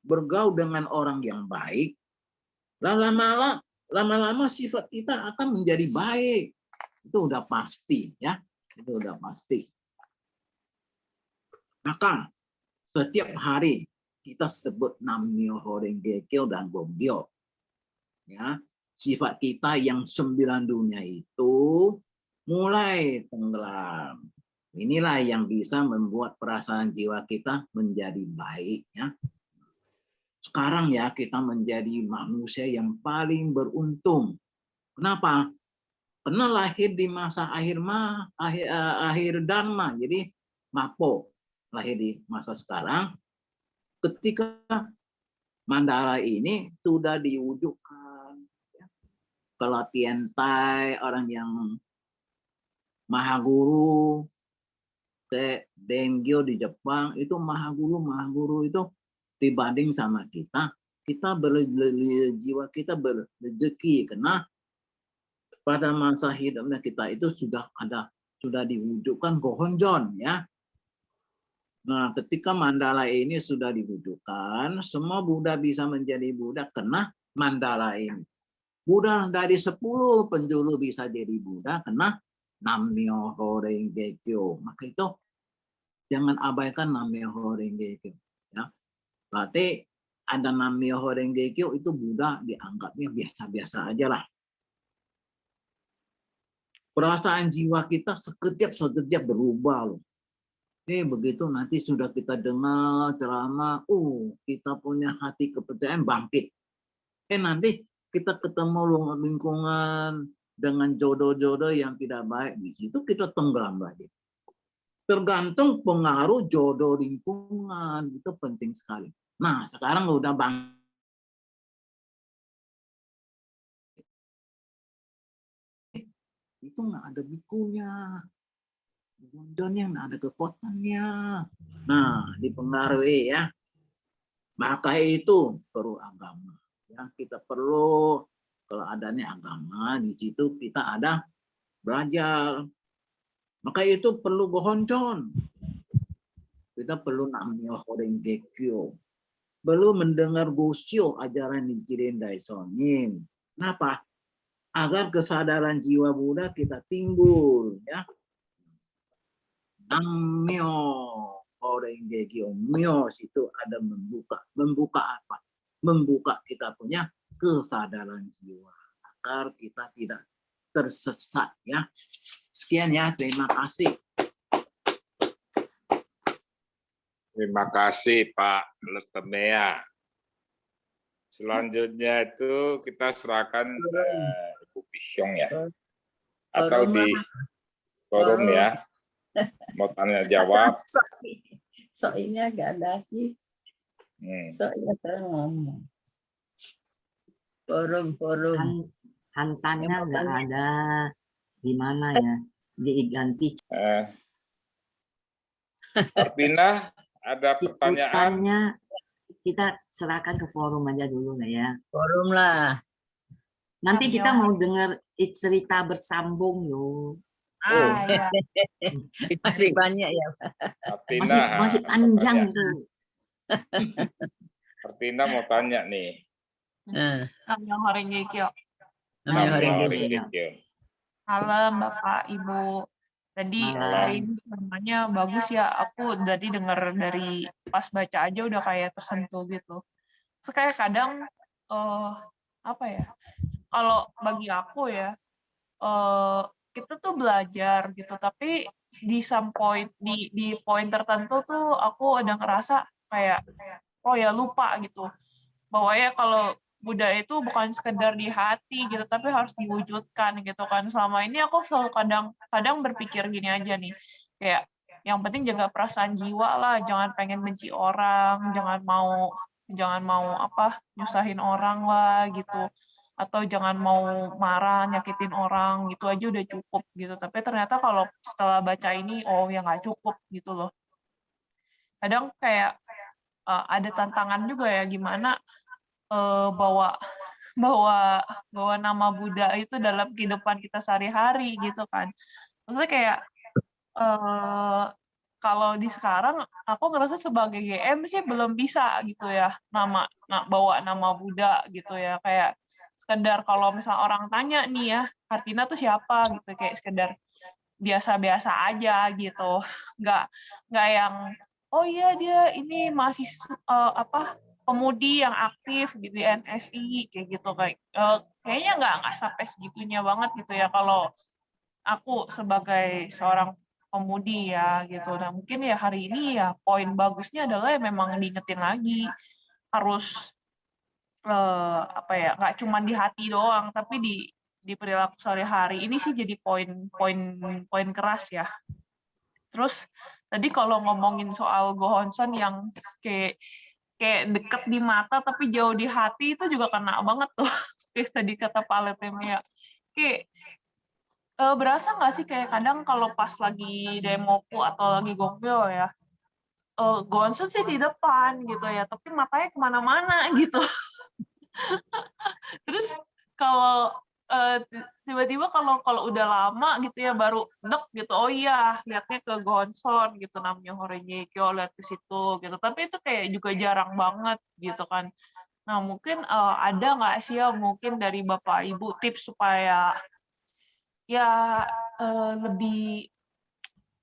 bergaul dengan orang yang baik, lama-lama sifat kita akan menjadi baik. Itu udah pasti ya. Itu udah pasti. Maka setiap hari kita sebut Namyo Horeng Gekyo dan Bongyo. Ya, sifat kita yang 9 dunia itu mulai tenggelam. Inilah yang bisa membuat perasaan jiwa kita menjadi baik ya. Sekarang ya kita menjadi manusia yang paling beruntung. Kenapa? Karena lahir di masa akhir dharma. Jadi Mapo lahir di masa sekarang. Ketika mandala ini sudah diwujudkan. Kalau Tiantai orang yang maha guru, ke Dengyo di Jepang itu maha guru itu dibanding sama kita jiwa kita berrezeki karena pada masa hidupnya kita itu sudah diwujudkan gohonjon ya. Nah, ketika mandala ini sudah diwujudkan, semua Buddha bisa menjadi Buddha karena mandala ini. Buddha dari 10 penjuru bisa jadi Buddha karena Nam-myoho Renge Kyo. Maka itu jangan abaikan Nam-myoho Renge Kyo. Ya. Berarti ada Nam-myoho Renge Kyo itu Buddha dianggapnya biasa-biasa aja lah. Perasaan jiwa kita sekejap berubah loh. Begitu nanti sudah kita dengar ceramah, kita punya hati kepercayaan bangkit. Nanti kita ketemu lingkungan dengan jodoh-jodoh yang tidak baik, di situ kita tenggelam lagi. Tergantung pengaruh jodoh lingkungan, itu penting sekali. Nah, sekarang udah itu nggak ada bikunya. Dan yang ada kekuatannya. Nah, dipengaruhi ya. Maka itu perlu agama. Ya, kita perlu kalau adanya agama di situ kita ada belajar. Maka itu perlu gohonjon. Kita perlu Nam-myoho Renge Kyo. Perlu mendengar Gosyo ajaran Nichiren Daishonin. Kenapa? Agar kesadaran jiwa Buddha kita timbul ya. Nam-myoho Renge Kyo. Myo itu ada membuka apa? Membuka kita punya kesadaran jiwa agar kita tidak tersesat ya. Sekian ya, terima kasih. Terima kasih Pak Letemea. Selanjutnya itu kita serahkan Ibu Pisyong ya. Atau di forum ya. Mau tanya jawab. Soalnya gak ada sih. Soalnya terus ngomong. Forum. Hantannya nggak ada. Di mana ya? Diganti. Artina, ada pertanyaan? Ciputannya kita serahkan ke forum aja dulu lah ya. Forum lah. Nanti kita mau dengar cerita bersambung loh. Iya. Masih banyak ya. Artina, masih panjang tuh. Artina mau tanya nih. Nam-myoho Renge Kyo. Nam-myoho Renge Kyo. Malam Bapak Ibu. Tadi hari ini namanya bagus ya. Aku tadi dengar dari pas baca aja udah kayak tersentuh gitu. Terus kayak kadang apa ya? Kalau bagi aku ya, kita tuh belajar gitu, tapi di some point di poin tertentu tuh aku ada ngerasa kayak lupa gitu. Bahwa ya kalau Buddha itu bukan sekedar di hati gitu, tapi harus diwujudkan gitu kan. Selama ini aku selalu kadang berpikir gini aja nih, kayak yang penting jaga perasaan jiwa lah, jangan pengen benci orang, jangan mau nyusahin orang lah gitu, atau jangan mau marah nyakitin orang gitu aja udah cukup gitu. Tapi ternyata kalau setelah baca ini ya nggak cukup gitu loh. Kadang kayak ada tantangan juga ya, gimana bawa nama Buddha itu dalam kehidupan kita sehari-hari gitu kan. Maksudnya kayak kalau di sekarang aku ngerasa sebagai GM sih belum bisa gitu ya bawa nama Buddha gitu ya, kayak sekedar kalau misalnya orang tanya nih ya, Hartina tuh siapa gitu, kayak sekedar biasa-biasa aja gitu, nggak yang iya dia ini pemudi yang aktif gitu ya, NSI kayak gitu, kayaknya nggak sampai segitunya banget gitu ya kalau aku sebagai seorang pemudi ya gitu. Nah mungkin ya hari ini ya poin bagusnya adalah ya memang diingetin lagi harus nggak cuma di hati doang, tapi di perilaku sehari-hari. Ini sih jadi poin keras ya. Terus tadi kalau ngomongin soal Gohonson yang kayak deket di mata tapi jauh di hati, itu juga kena banget tuh. Kayak tadi kata Pak Letemea. Kayak berasa nggak sih kayak kadang kalau pas lagi demoku atau lagi gongpyo ya, Gohonson sih di depan gitu ya, tapi matanya kemana-mana gitu. Terus kalau tiba-tiba kalau udah lama gitu ya baru gitu, oh iya lihatnya ke Gonson gitu, namanya Horengeikyo, lihat ke situ gitu. Tapi itu kayak juga jarang banget gitu kan. Nah mungkin ada nggak sih ya mungkin dari Bapak Ibu tips supaya ya lebih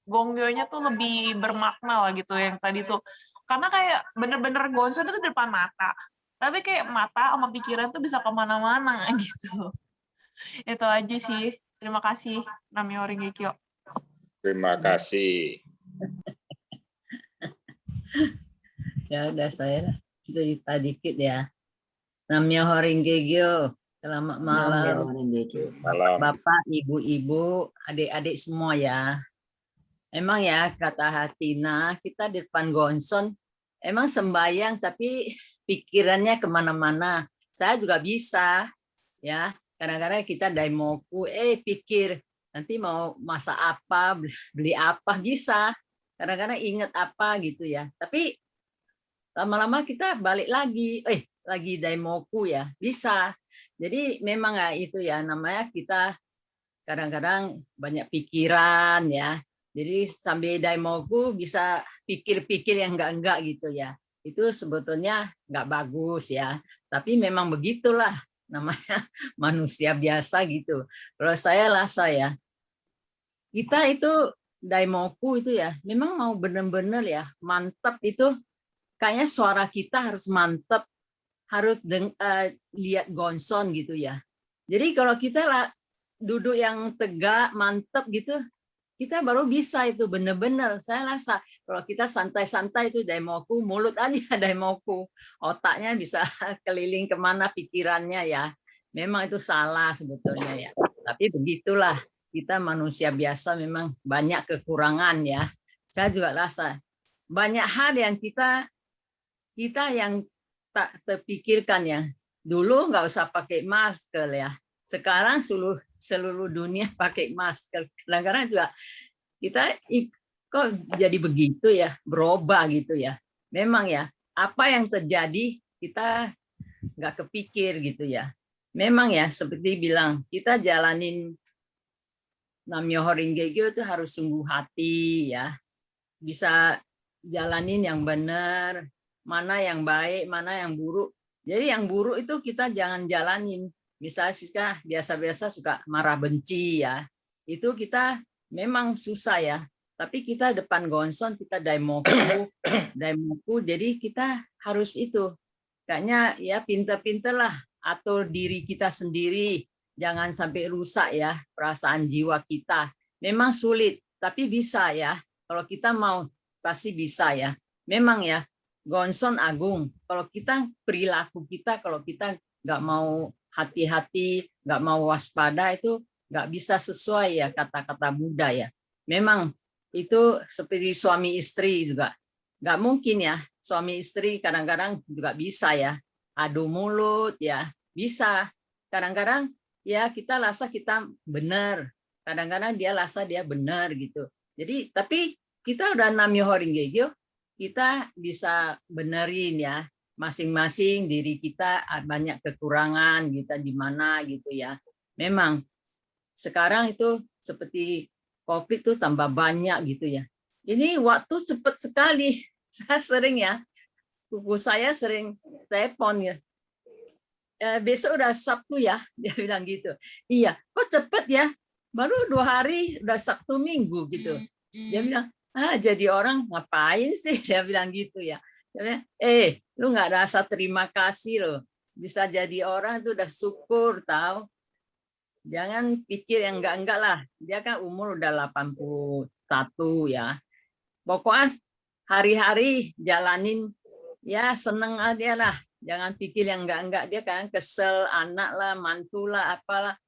Gongyonya tuh lebih bermakna lah gitu yang tadi tuh. Karena kayak bener-bener Gonson itu depan mata. Tapi kayak mata sama pikiran tuh bisa kemana-mana gitu. Itu aja sih. Terima kasih, Nami Horingekyo. Terima kasih. Ya udah saya cerita dikit ya. Namanya Horingekyo. Selamat malam. Malam. Bapak, ibu-ibu, adik-adik semua ya. Emang ya kata Hatina, kita di depan Gonson, emang sembayang tapi pikirannya kemana-mana. Saya juga bisa, ya. Kadang-kadang kita daimoku, pikir nanti mau masak apa, beli apa, bisa. Kadang-kadang ingat apa gitu ya. Tapi lama-lama kita balik lagi, lagi daimoku ya, bisa. Jadi memang ya itu ya namanya kita kadang-kadang banyak pikiran ya. Jadi sambil daimoku bisa pikir-pikir yang enggak gitu ya. Itu sebetulnya enggak bagus ya. Tapi memang begitulah namanya manusia biasa gitu. Kalau saya rasa ya, kita itu daimoku itu ya, memang mau benar-benar ya mantap itu. Kayaknya suara kita harus mantap, harus lihat Gonson gitu ya. Jadi kalau kita duduk yang tegak, mantap gitu, kita baru bisa itu benar-benar. Saya rasa kalau kita santai-santai itu daimoku, mulut aja daimoku, otaknya bisa keliling kemana pikirannya ya. Memang itu salah sebetulnya ya. Tapi begitulah, kita manusia biasa memang banyak kekurangan ya. Saya juga rasa banyak hal yang kita yang tak terpikirkan ya. Dulu nggak usah pakai masker ya. Sekarang seluruh dunia pakai masker. Kadang-kadang juga kita kok jadi begitu ya, berubah gitu ya. Memang ya, apa yang terjadi kita nggak kepikir gitu ya. Memang ya, seperti bilang, kita jalanin Namyo Horingekyo itu harus sungguh hati ya. Bisa jalanin yang benar, mana yang baik, mana yang buruk. Jadi yang buruk itu kita jangan jalanin. Misalnya biasa-biasa suka marah benci ya. Itu kita memang susah ya. Tapi kita depan Gonson, kita daimoku, jadi kita harus itu. Kayaknya ya pinter-pinter lah atur diri kita sendiri. Jangan sampai rusak ya perasaan jiwa kita. Memang sulit, tapi bisa ya. Kalau kita mau, pasti bisa ya. Memang ya, Gonson agung. Kalau kita perilaku kita, kalau kita nggak mau hati-hati, nggak mau waspada itu nggak bisa sesuai ya kata-kata Buddha ya. Memang itu seperti suami istri juga. Nggak mungkin ya suami istri kadang-kadang juga bisa ya adu mulut ya bisa. Kadang-kadang ya kita rasa kita benar. Kadang-kadang dia rasa dia benar gitu. Jadi tapi kita udah Namyo Horingekyo, kita bisa benerin ya masing-masing diri kita banyak kekurangan kita di mana gitu ya. Memang sekarang itu seperti COVID tuh tambah banyak gitu ya. Ini waktu cepat sekali. Saya sering ya, kuku saya sering telepon ya. Besok udah Sabtu ya, dia bilang gitu. Iya, kok cepet ya? Baru 2 hari udah Sabtu Minggu gitu. Dia bilang, jadi orang ngapain sih? Dia bilang gitu ya. Dia bilang, lu nggak rasa terima kasih loh. Bisa jadi orang itu udah syukur tahu. Jangan pikir yang enggak-enggak lah. Dia kan umur udah 81 ya. Pokoknya hari-hari jalanin ya seneng aja lah. Jangan pikir yang enggak-enggak. Dia kan kesel anak lah, mantu lah, apalah.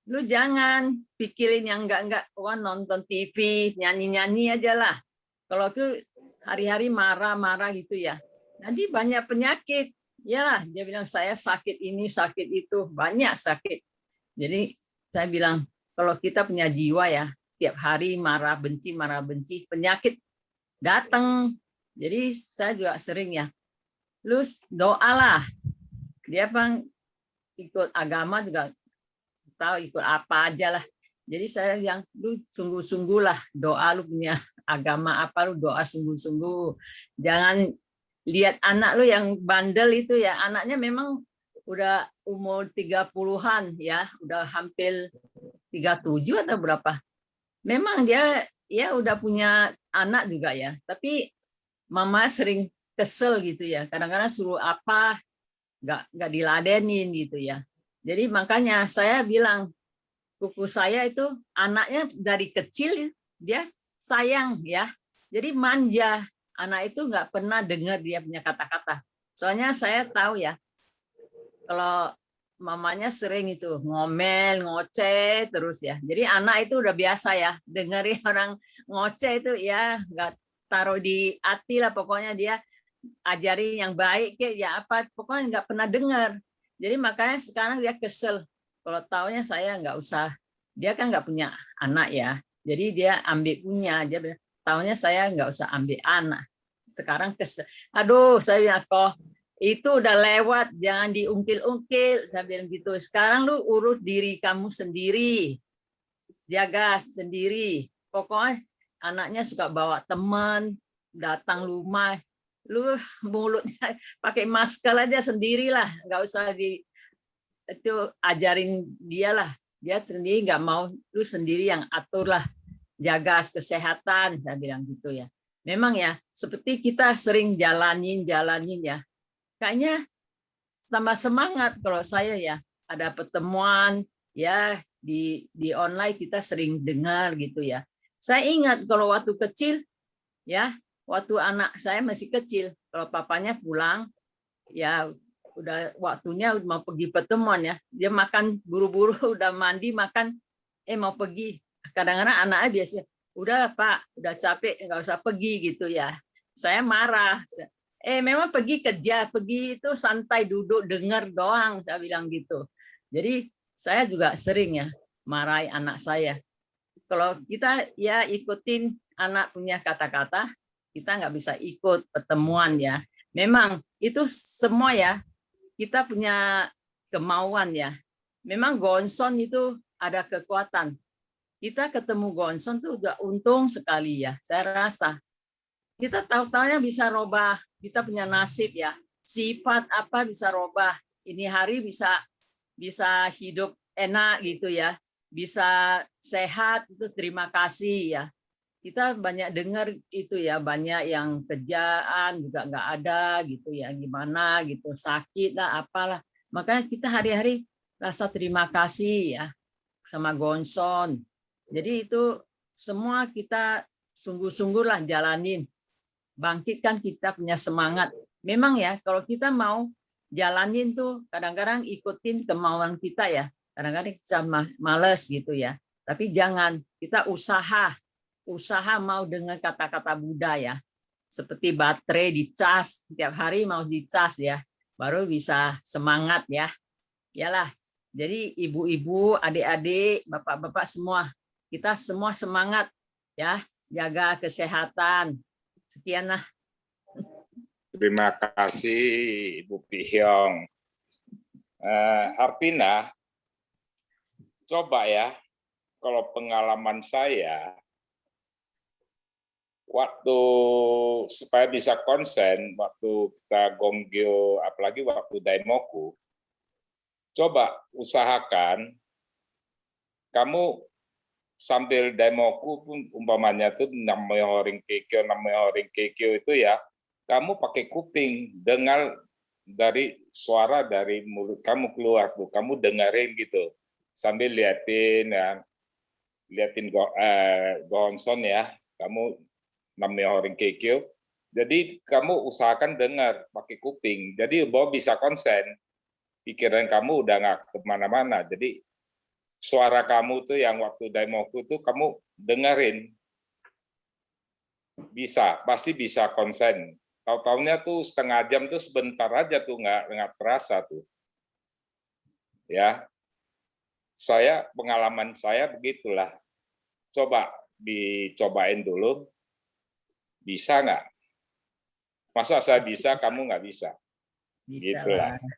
Lu jangan pikirin yang enggak-enggak. Nonton TV, nyanyi-nyanyi aja lah. Kalau itu hari-hari marah-marah gitu ya. Nanti banyak penyakit. Yalah, dia bilang saya sakit ini, sakit itu. Banyak sakit. Jadi saya bilang, kalau kita punya jiwa ya, tiap hari marah benci, penyakit datang. Jadi saya juga sering ya, lu doalah. Dia ikut agama juga tahu ikut apa aja lah. Jadi saya yang lu sungguh-sungguh lah doa, lu punya agama apa lu doa sungguh-sungguh. Jangan lihat anak lu yang bandel itu ya, anaknya memang udah umur 30-an ya, udah hampir 37 atau berapa. Memang dia ya udah punya anak juga ya, tapi mama sering kesel gitu ya. Kadang-kadang suruh apa nggak diladenin gitu ya. Jadi makanya saya bilang kuku saya itu anaknya dari kecil dia sayang ya. Jadi manja. Anak itu nggak pernah dengar dia punya kata-kata. Soalnya saya tahu ya, kalau mamanya sering itu ngomel, ngoceh terus ya. Jadi anak itu udah biasa ya, dengerin orang ngoceh itu ya nggak taruh di hati lah, pokoknya dia ajarin yang baik kayak ya apa, pokoknya nggak pernah dengar. Jadi makanya sekarang dia kesel. Kalau taunya saya nggak usah, dia kan nggak punya anak ya. Jadi dia ambil punya, dia bilang, taunya saya nggak usah ambil anak. Sekarang kesel. Aduh, saya bilang kok itu udah lewat, jangan diungkil-ungkil. Saya bilang gitu. Sekarang lu urus diri kamu sendiri, jaga sendiri. Pokoknya anaknya suka bawa teman, datang rumah, lu mulutnya pakai masker aja sendirilah, nggak usah itu ajarin dia lah. Dia sendiri nggak mau, lu sendiri yang atur lah, jaga kesehatan. Saya bilang gitu ya. Memang ya, seperti kita sering jalanin ya. Kayaknya tambah semangat kalau saya ya. Ada pertemuan ya di online kita sering dengar gitu ya. Saya ingat kalau waktu kecil ya, waktu anak saya masih kecil, kalau papanya pulang ya udah waktunya mau pergi pertemuan ya, dia makan buru-buru udah mandi makan mau pergi. Kadang-kadang anaknya biasanya udah Pak udah capek nggak usah pergi gitu ya. Saya marah, memang pergi kerja, pergi itu santai duduk dengar doang, saya bilang gitu. Jadi saya juga sering ya marahi anak saya. Kalau kita ya ikutin anak punya kata-kata, kita nggak bisa ikut pertemuan ya. Memang itu semua ya, kita punya kemauan ya. Memang Gonson itu ada kekuatan. Kita ketemu Gonson tuh udah untung sekali ya, saya rasa. Kita tahu-tahunya bisa robah, kita punya nasib ya. Sifat apa bisa robah. Ini hari bisa hidup enak gitu ya. Bisa sehat itu terima kasih ya. Kita banyak dengar itu ya, banyak yang kerjaan juga nggak ada gitu ya, gimana gitu, sakit lah apalah. Makanya kita hari-hari rasa terima kasih ya sama Gonson. Jadi itu semua kita sungguh-sungguh lah jalanin. Bangkitkan kita punya semangat. Memang ya kalau kita mau jalanin tuh kadang-kadang ikutin kemauan kita ya. Kadang-kadang kita males gitu ya. Tapi jangan, kita usaha mau dengan kata-kata Buddha ya, seperti baterai dicas setiap hari mau dicas ya, baru bisa semangat ya. Iyalah, jadi ibu-ibu, adik-adik, bapak-bapak semua, kita semua semangat ya, jaga kesehatan. Sekian lah. Terima kasih Ibu Pihyong. Hartina, coba ya, kalau pengalaman saya, waktu supaya bisa konsen, waktu kita gonggyo, apalagi waktu daimoku, coba usahakan kamu sambil daimoku pun umpamanya tuh namanya horing kekyo itu ya, kamu pakai kuping, dengar dari suara dari mulut kamu keluar tuh, kamu dengerin gitu, sambil liatin Gonson ya, kamu namanya horing kekyo. Jadi kamu usahakan dengar pakai kuping. Jadi bahwa bisa konsen, pikiran kamu udah nggak kemana-mana. Jadi suara kamu tuh yang waktu daimoku tuh kamu dengerin, bisa, pasti bisa konsen. Tahu-taunya tuh setengah jam tuh sebentar aja tuh nggak terasa tuh. Ya, pengalaman saya begitulah. Coba dicobain dulu. Bisa nggak? Masa saya bisa, kamu nggak bisa? Bisa Gitulah. lah.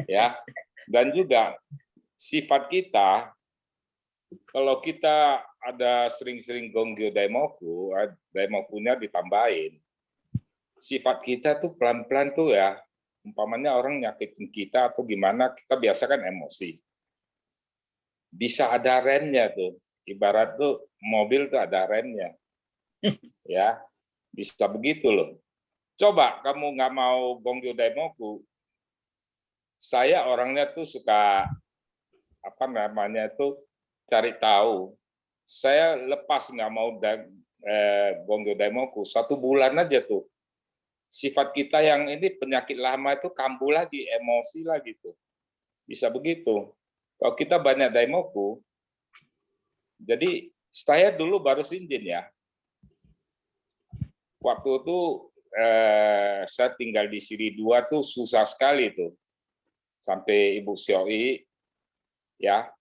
Ya. Dan juga sifat kita, kalau kita ada sering-sering gonggyo daimoku, daimokunya ditambahin. Sifat kita tuh pelan-pelan tuh ya, umpamanya orang nyakitin kita atau gimana, kita biasa kan emosi. Bisa ada remnya tuh, ibarat tuh mobil tuh ada remnya. Ya, bisa begitu loh. Coba kamu nggak mau gonggyo daimoku, saya orangnya tuh suka apa namanya tuh cari tahu. Saya lepas nggak mau gonggyo daimoku 1 bulan aja tuh. Sifat kita yang ini penyakit lama itu kambuh lagi, emosi lagi tuh. Bisa begitu. Kalau kita banyak daimoku, jadi saya dulu baru Shinjin ya. Waktu itu saya tinggal di Siri 2 tuh susah sekali tuh. Sampai Ibu Syoi ya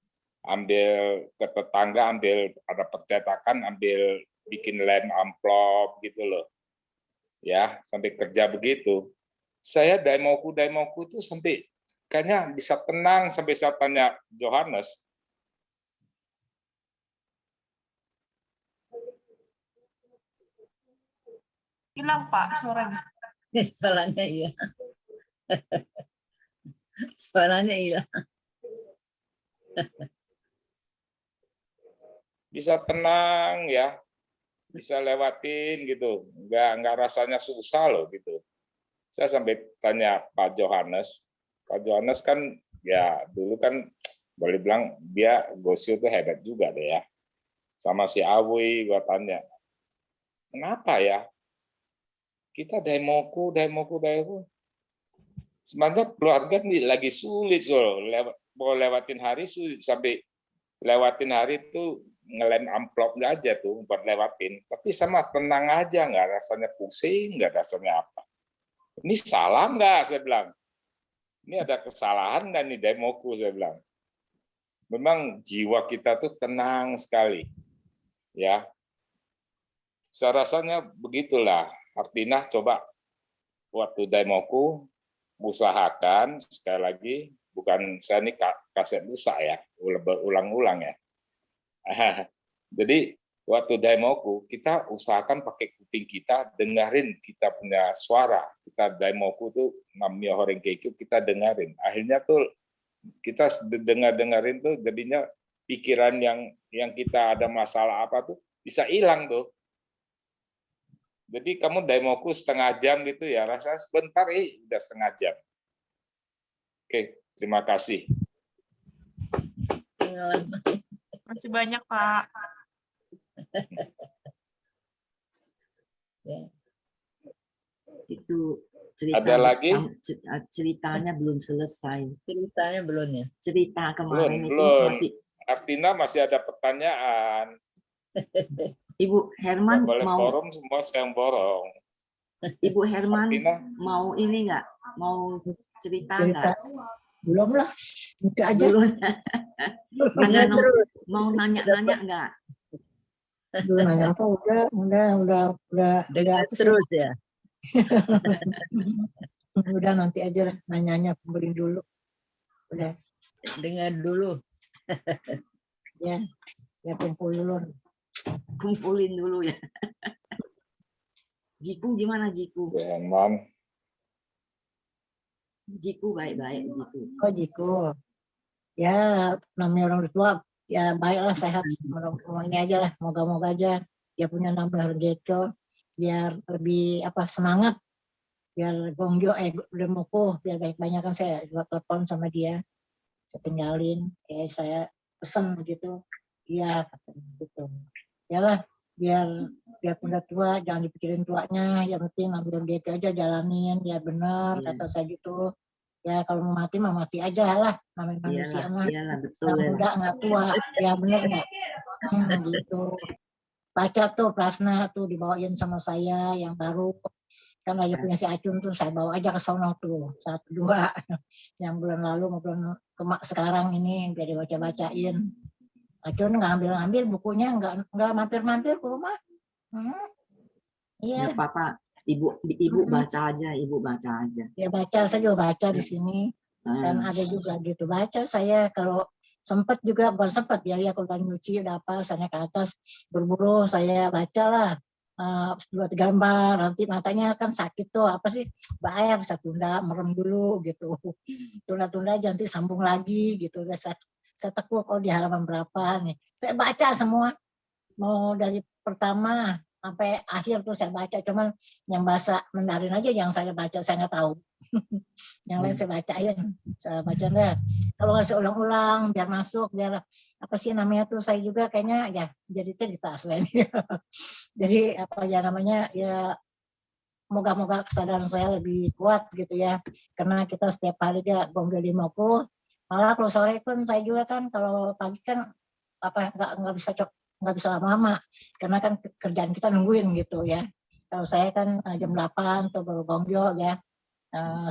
ambil ke tetangga, ambil ada percetakan, ambil bikin lem amplop gitu loh. Ya, sampai kerja begitu. Saya daimoku tuh sampai kayaknya bisa tenang sampai saya tanya Johannes. Hilang Pak suaranya. Suaranya iya. Suaranya iya. Bisa tenang ya, bisa lewatin gitu, nggak rasanya susah loh gitu. Saya sampai tanya Pak Johannes kan ya dulu kan boleh bilang dia Gosio tuh hebat juga deh ya. Sama si Awi gua tanya, kenapa ya kita daimoku. Sebenarnya keluarga nih lagi sulit loh, mau lewatin hari sulit, sampai lewatin hari itu ngelem amplop nggak aja tuh buat lewatin. Tapi sama tenang aja, nggak rasanya pusing, nggak rasanya apa. Ini salah nggak, saya bilang. Ini ada kesalahan nggak nih daimoku, saya bilang. Memang jiwa kita tuh tenang sekali. Ya, saya rasanya begitulah. Artinya coba waktu daimoku, usahakan sekali lagi, bukan saya ini kaset busa ya, berulang-ulang ya. Jadi waktu daimoku kita usahakan pakai kuping kita, dengarin kita punya suara. Kita daimoku tuh namanya Horenkeikyo, kita dengarin. Akhirnya tuh kita dengerin tuh jadinya pikiran yang kita ada masalah apa tuh bisa hilang tuh. Jadi kamu daimoku setengah jam gitu ya, rasanya sebentar udah setengah jam. Oke, terima kasih. Masih banyak Pak. Itu cerita Ada lagi? ceritanya belum selesai. Ceritanya belum ya? Cerita kemarin itu Belum. masih Artinya masih ada pertanyaan. Ibu Herman Boleh mau forum semua saya yang borong. Ibu Herman Artinya mau ini nggak? Mau cerita nggak? Belum lah, itu aja. Dulu Nanya terus. mau nanya-nanya nggak? Belum nanya apa, udah Dengar apa sih? terus ya. Udah nanti aja lah, nanyanya kumpulin dulu. Udah, Dengar dulu. ya kumpul dulu. Kumpulin dulu ya. Jiku gimana Jiku? Herman. Jiku baik-baik Jiku. Oh Jiko, ya namanya orang tua, ya baiklah sehat. Ini aja lah, moga-moga aja dia punya nama Horenkeikyo, biar lebih semangat, biar Gonggyo Daimoku biar banyak-banyak. Kan saya juga telepon sama dia, saya tinggalin, saya pesen gitu, iya gitu. Yalah, biar udah tua jangan dipikirin tuanya, yang penting ambil Horenkeikyo aja, jalanin ya benar. Iya. Kata saya gitu. Ya kalau mau mati mah mati aja lah, namanya manusia mah. Iyalah betul Nggak ya. muda nggak tua, ya bener nggak? Gitu. Baca tuh Prasna tuh dibawain sama saya yang baru. Kan lagi punya si Acun tuh, saya bawa aja ke sono tuh 1, 2 yang bulan lalu maupun sekarang ini biar dibaca-bacain. Acun nggak ambil bukunya, nggak mampir-mampir ke rumah. Iya. Nggak apa-apa. Ibu baca aja, Ibu baca aja. Ya baca, saya juga baca di sini. Dan ada juga gitu baca saya kalau sempat juga, bukan sempat ya, kalau udah nyuci udah apa saya ke atas berburu saya bacalah 2-3 lembar, nanti matanya kan sakit tuh apa sih, bahaya bisa tunda, merem dulu gitu, tunda-tunda aja nanti sambung lagi gitu. Saya tekuk di halaman berapa nih, saya baca semua, mau dari pertama sampai akhir tuh saya baca, cuman yang bahasa Mandarin aja yang saya baca saya nggak tahu. Yang lain saya baca deh. Kalau nggak saya ulang-ulang biar masuk, biar apa sih namanya tuh, saya juga kayaknya ya jadi cerita selain jadi apa ya namanya ya, moga-moga kesadaran saya lebih kuat gitu ya, karena kita setiap hari dia gonggol 50, malah kalau sore pun saya juga kan, kalau pagi kan apa nggak bisa lama-lama karena kan kerjaan kita nungguin gitu ya. Kalau saya kan jam 8 tuh baru gonggol ya.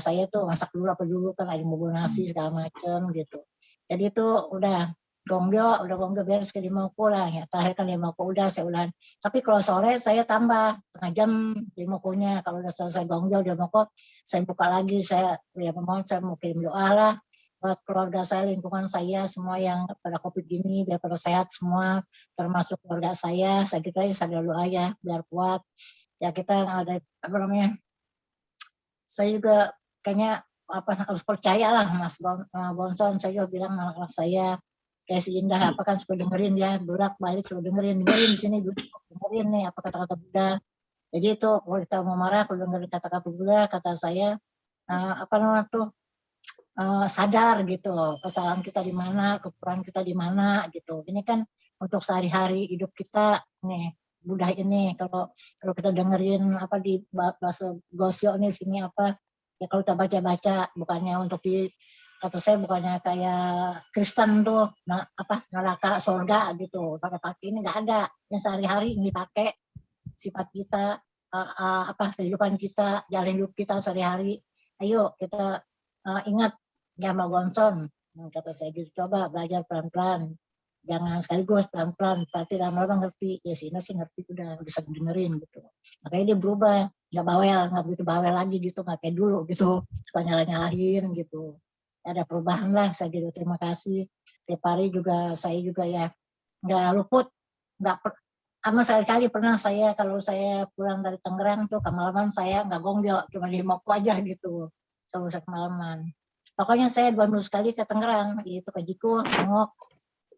Saya tuh masak dulu apa dulu kan, ada bubur nasi segala macem gitu. Jadi itu udah gonggol beres ke 50 lah ya. Terakhir kan 50 udah saya ulang. Tapi kalau sore saya tambah setengah jam 50-nya. Kalau udah selesai gonggol 50, saya buka lagi, saya ya mohon saya mau kirim doa lah buat keluarga saya, lingkungan saya semua yang pada COVID gini biar pada sehat semua, termasuk keluarga saya kira sadar doa ya biar kuat. Ya kita ada apa namanya, saya juga kayaknya harus percaya lah Mas Bonson, saya juga bilang anak-anak saya kayak si Indah apa kan suka dengerin ya, bolak-balik suka dengerin di sini dengerin nih apa kata-kata Buddha. Jadi itu kalau kita mau marah, kalau dengerin kata-kata Buddha, kata saya apa namanya tuh sadar gitu loh, kesalahan kita di mana, kekurangan kita di mana gitu. Ini kan untuk sehari-hari hidup kita nih, Buddha ini kalau kita dengerin apa di bahasa Gosyo nih sini apa ya, kalau kita baca-baca bukannya untuk kata saya bukannya kayak Kristen tuh neraka surga gitu pakai ini, nggak ada. Yang sehari-hari ini pakai sifat kita kehidupan kita, jalan hidup kita sehari-hari. Ayo kita ingat Jama Gonson, kata saya gitu, coba belajar pelan-pelan, jangan sekaligus pelan-pelan, berarti lama-lama ngerti, ya sih ngerti, udah bisa dengerin gitu. Makanya dia berubah, nggak begitu bawel lagi gitu, nggak kayak dulu gitu, suka nyalahin gitu. Ada perubahan lah, saya gitu, terima kasih. Tiap hari juga saya juga ya nggak luput, sama sekali pernah saya kalau saya pulang dari Tangerang tuh kemalaman saya nggak gonggol, cuma di Moko aja gitu, kalau saya kemalaman. Pokoknya saya 2 minggu sekali ke Tangerang, gitu ke Jiku, nengok,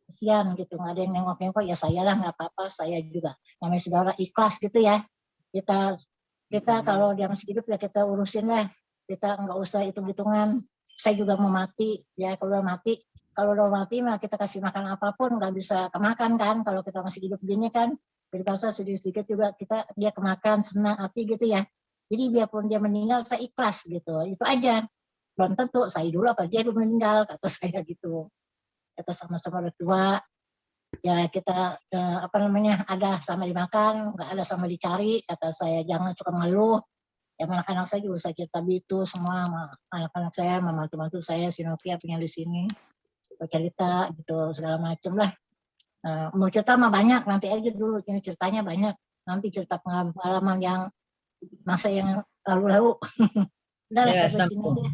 kesian gitu, nggak ada yang nengok-nengok, ya saya lah nggak apa-apa, saya juga namanya saudara ikhlas gitu ya. Kita kalau dia masih hidup ya kita urusin lah, kita nggak usah hitung-hitungan. Saya juga mau mati, ya kalau udah mati mah kita kasih makan apapun nggak bisa kemakan kan, kalau kita masih hidup gini kan, berasa sedikit-sedikit juga dia kemakan, senang hati gitu ya. Jadi biarpun dia meninggal saya ikhlas gitu, itu aja. Belum tentu saya dulu apa dia dulu meninggal, kata saya gitu. Kita sama-sama berdua ya kita ada sama dimakan, nggak ada sama dicari, kata saya. Jangan suka mengeluh. Ya anak-anak saya juga saya cerita gitu semua sama anak-anak saya, sama mantu-mantu saya, si Novia punya di sini, cerita gitu segala macam lah. Mau cerita mah banyak, nanti aja dulu, ini ceritanya banyak, nanti cerita pengalaman yang masa yang lalu-lalu. Udah lah, sampai sini sih.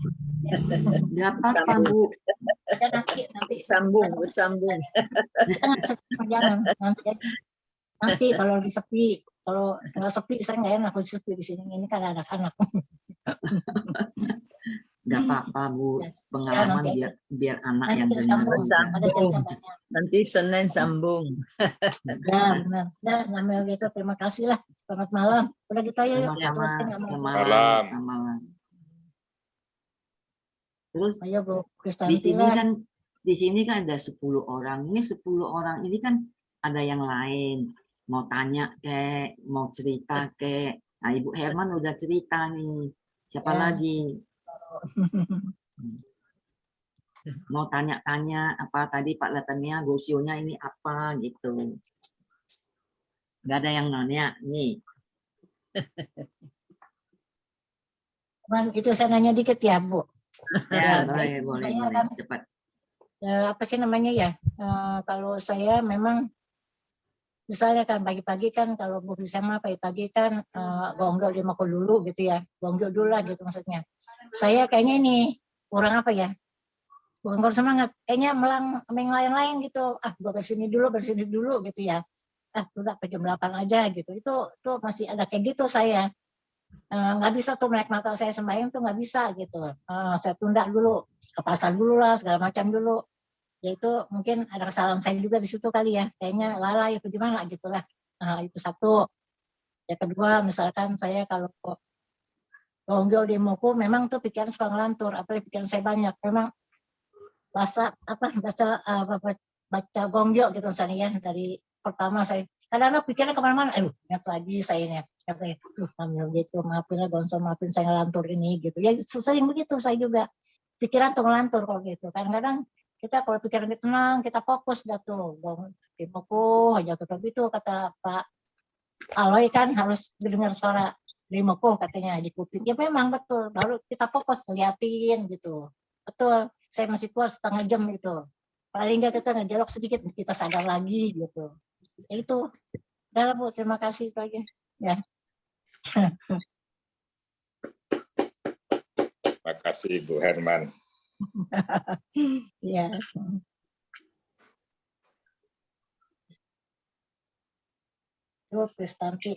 Nggak apa-apa, Bu. Ya, nanti Bersambung. Nanti kalau lagi sepi, kalau nggak sepi saya nggak enak, kalau sepi di sini ini kan ada anak-anak. Nggak apa-apa, Bu. Pengalaman biar anak Nanti yang kita dengar. sambung, ada cerita banyak. Nanti Senin sambung. Ya benar. Ya namanya gitu, terima kasih lah. Selamat malam. Udah gitu aja yuk. Sama-sama. Terusin ngomong. Malam. Malam. Terus Ayo Bu di sini Kristanti. di sini kan ada 10 orang. Ini 10 orang ini kan ada yang lain. Mau tanya kek, mau cerita kek. Nah, Ibu Herman udah cerita nih. Siapa lagi? Mau tanya-tanya apa tadi Pak Latania, Gosionya ini apa gitu. Nggak ada yang nanya nih. Itu saya nanya dikit ya Bu. Ya, boleh. Cepat. Apa sih namanya ya? Kalau saya memang misalnya kan pagi-pagi kan kalau Bu sama pagi-pagi kan gonggol di Mako dulu gitu ya. Gonggol dulu lah gitu maksudnya. Saya kayaknya ini kurang apa ya? bukan kurang semangat, kayaknya yang lain-lain gitu. Ah, gua bersini dulu gitu ya. Ah, udah ke jam 8 aja gitu. Itu masih ada kayak gitu saya. Nggak bisa tuh naik Natal saya sembahyang tuh nggak bisa gitu. Saya tunda dulu, ke pasar dulu lah segala macam dulu. Ya itu mungkin ada kesalahan saya juga di situ kali ya. Kayaknya lalai apa gimana gitu lah. Itu satu. Yang kedua, misalkan saya kalau gonggol di muku, memang tuh pikiran suka ngelantur. Apalagi pikiran saya banyak. Memang baca gonggol gitu misalnya ya dari pertama saya kadang-kadang pikirannya kemana-mana, ingat lagi saya ini katanya, ambil gitu, maafin ya Gonson, maafin saya ngelantur ini gitu ya, sering begitu saya juga pikiran tuh ngelantur kalau gitu. Kadang-kadang kita kalau pikiran kita tenang, kita fokus dah tuh di muku aja tetap itu kata Pak Aloy kan harus dengar suara di muku katanya diikutin ya, memang betul, baru kita fokus ngeliatin gitu, betul. Saya masih kuat setengah jam gitu. Paling nggak kita ngedialog sedikit, kita sadar lagi gitu. Ya itu. Udah Bu, terima kasih itu aja. Ya. Terima kasih Bu Herman. Ya. Itu Kristanti.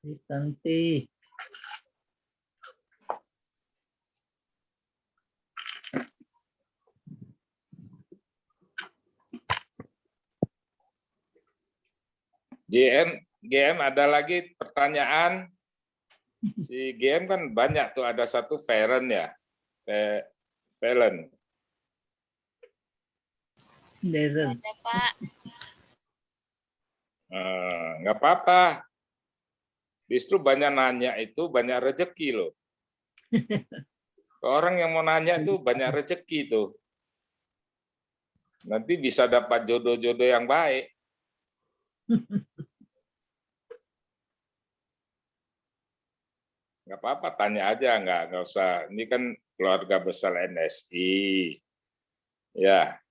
Kristanti. GM ada lagi pertanyaan? Si GM kan banyak tuh, ada satu Feren ya. Feren. Ada Pak. Nggak apa-apa. Justru banyak nanya itu banyak rezeki loh. Orang yang mau nanya itu banyak rezeki tuh. Nanti bisa dapat jodoh-jodoh yang baik. Nggak apa-apa, tanya aja, nggak usah. Ini kan keluarga besar NSI. Ya,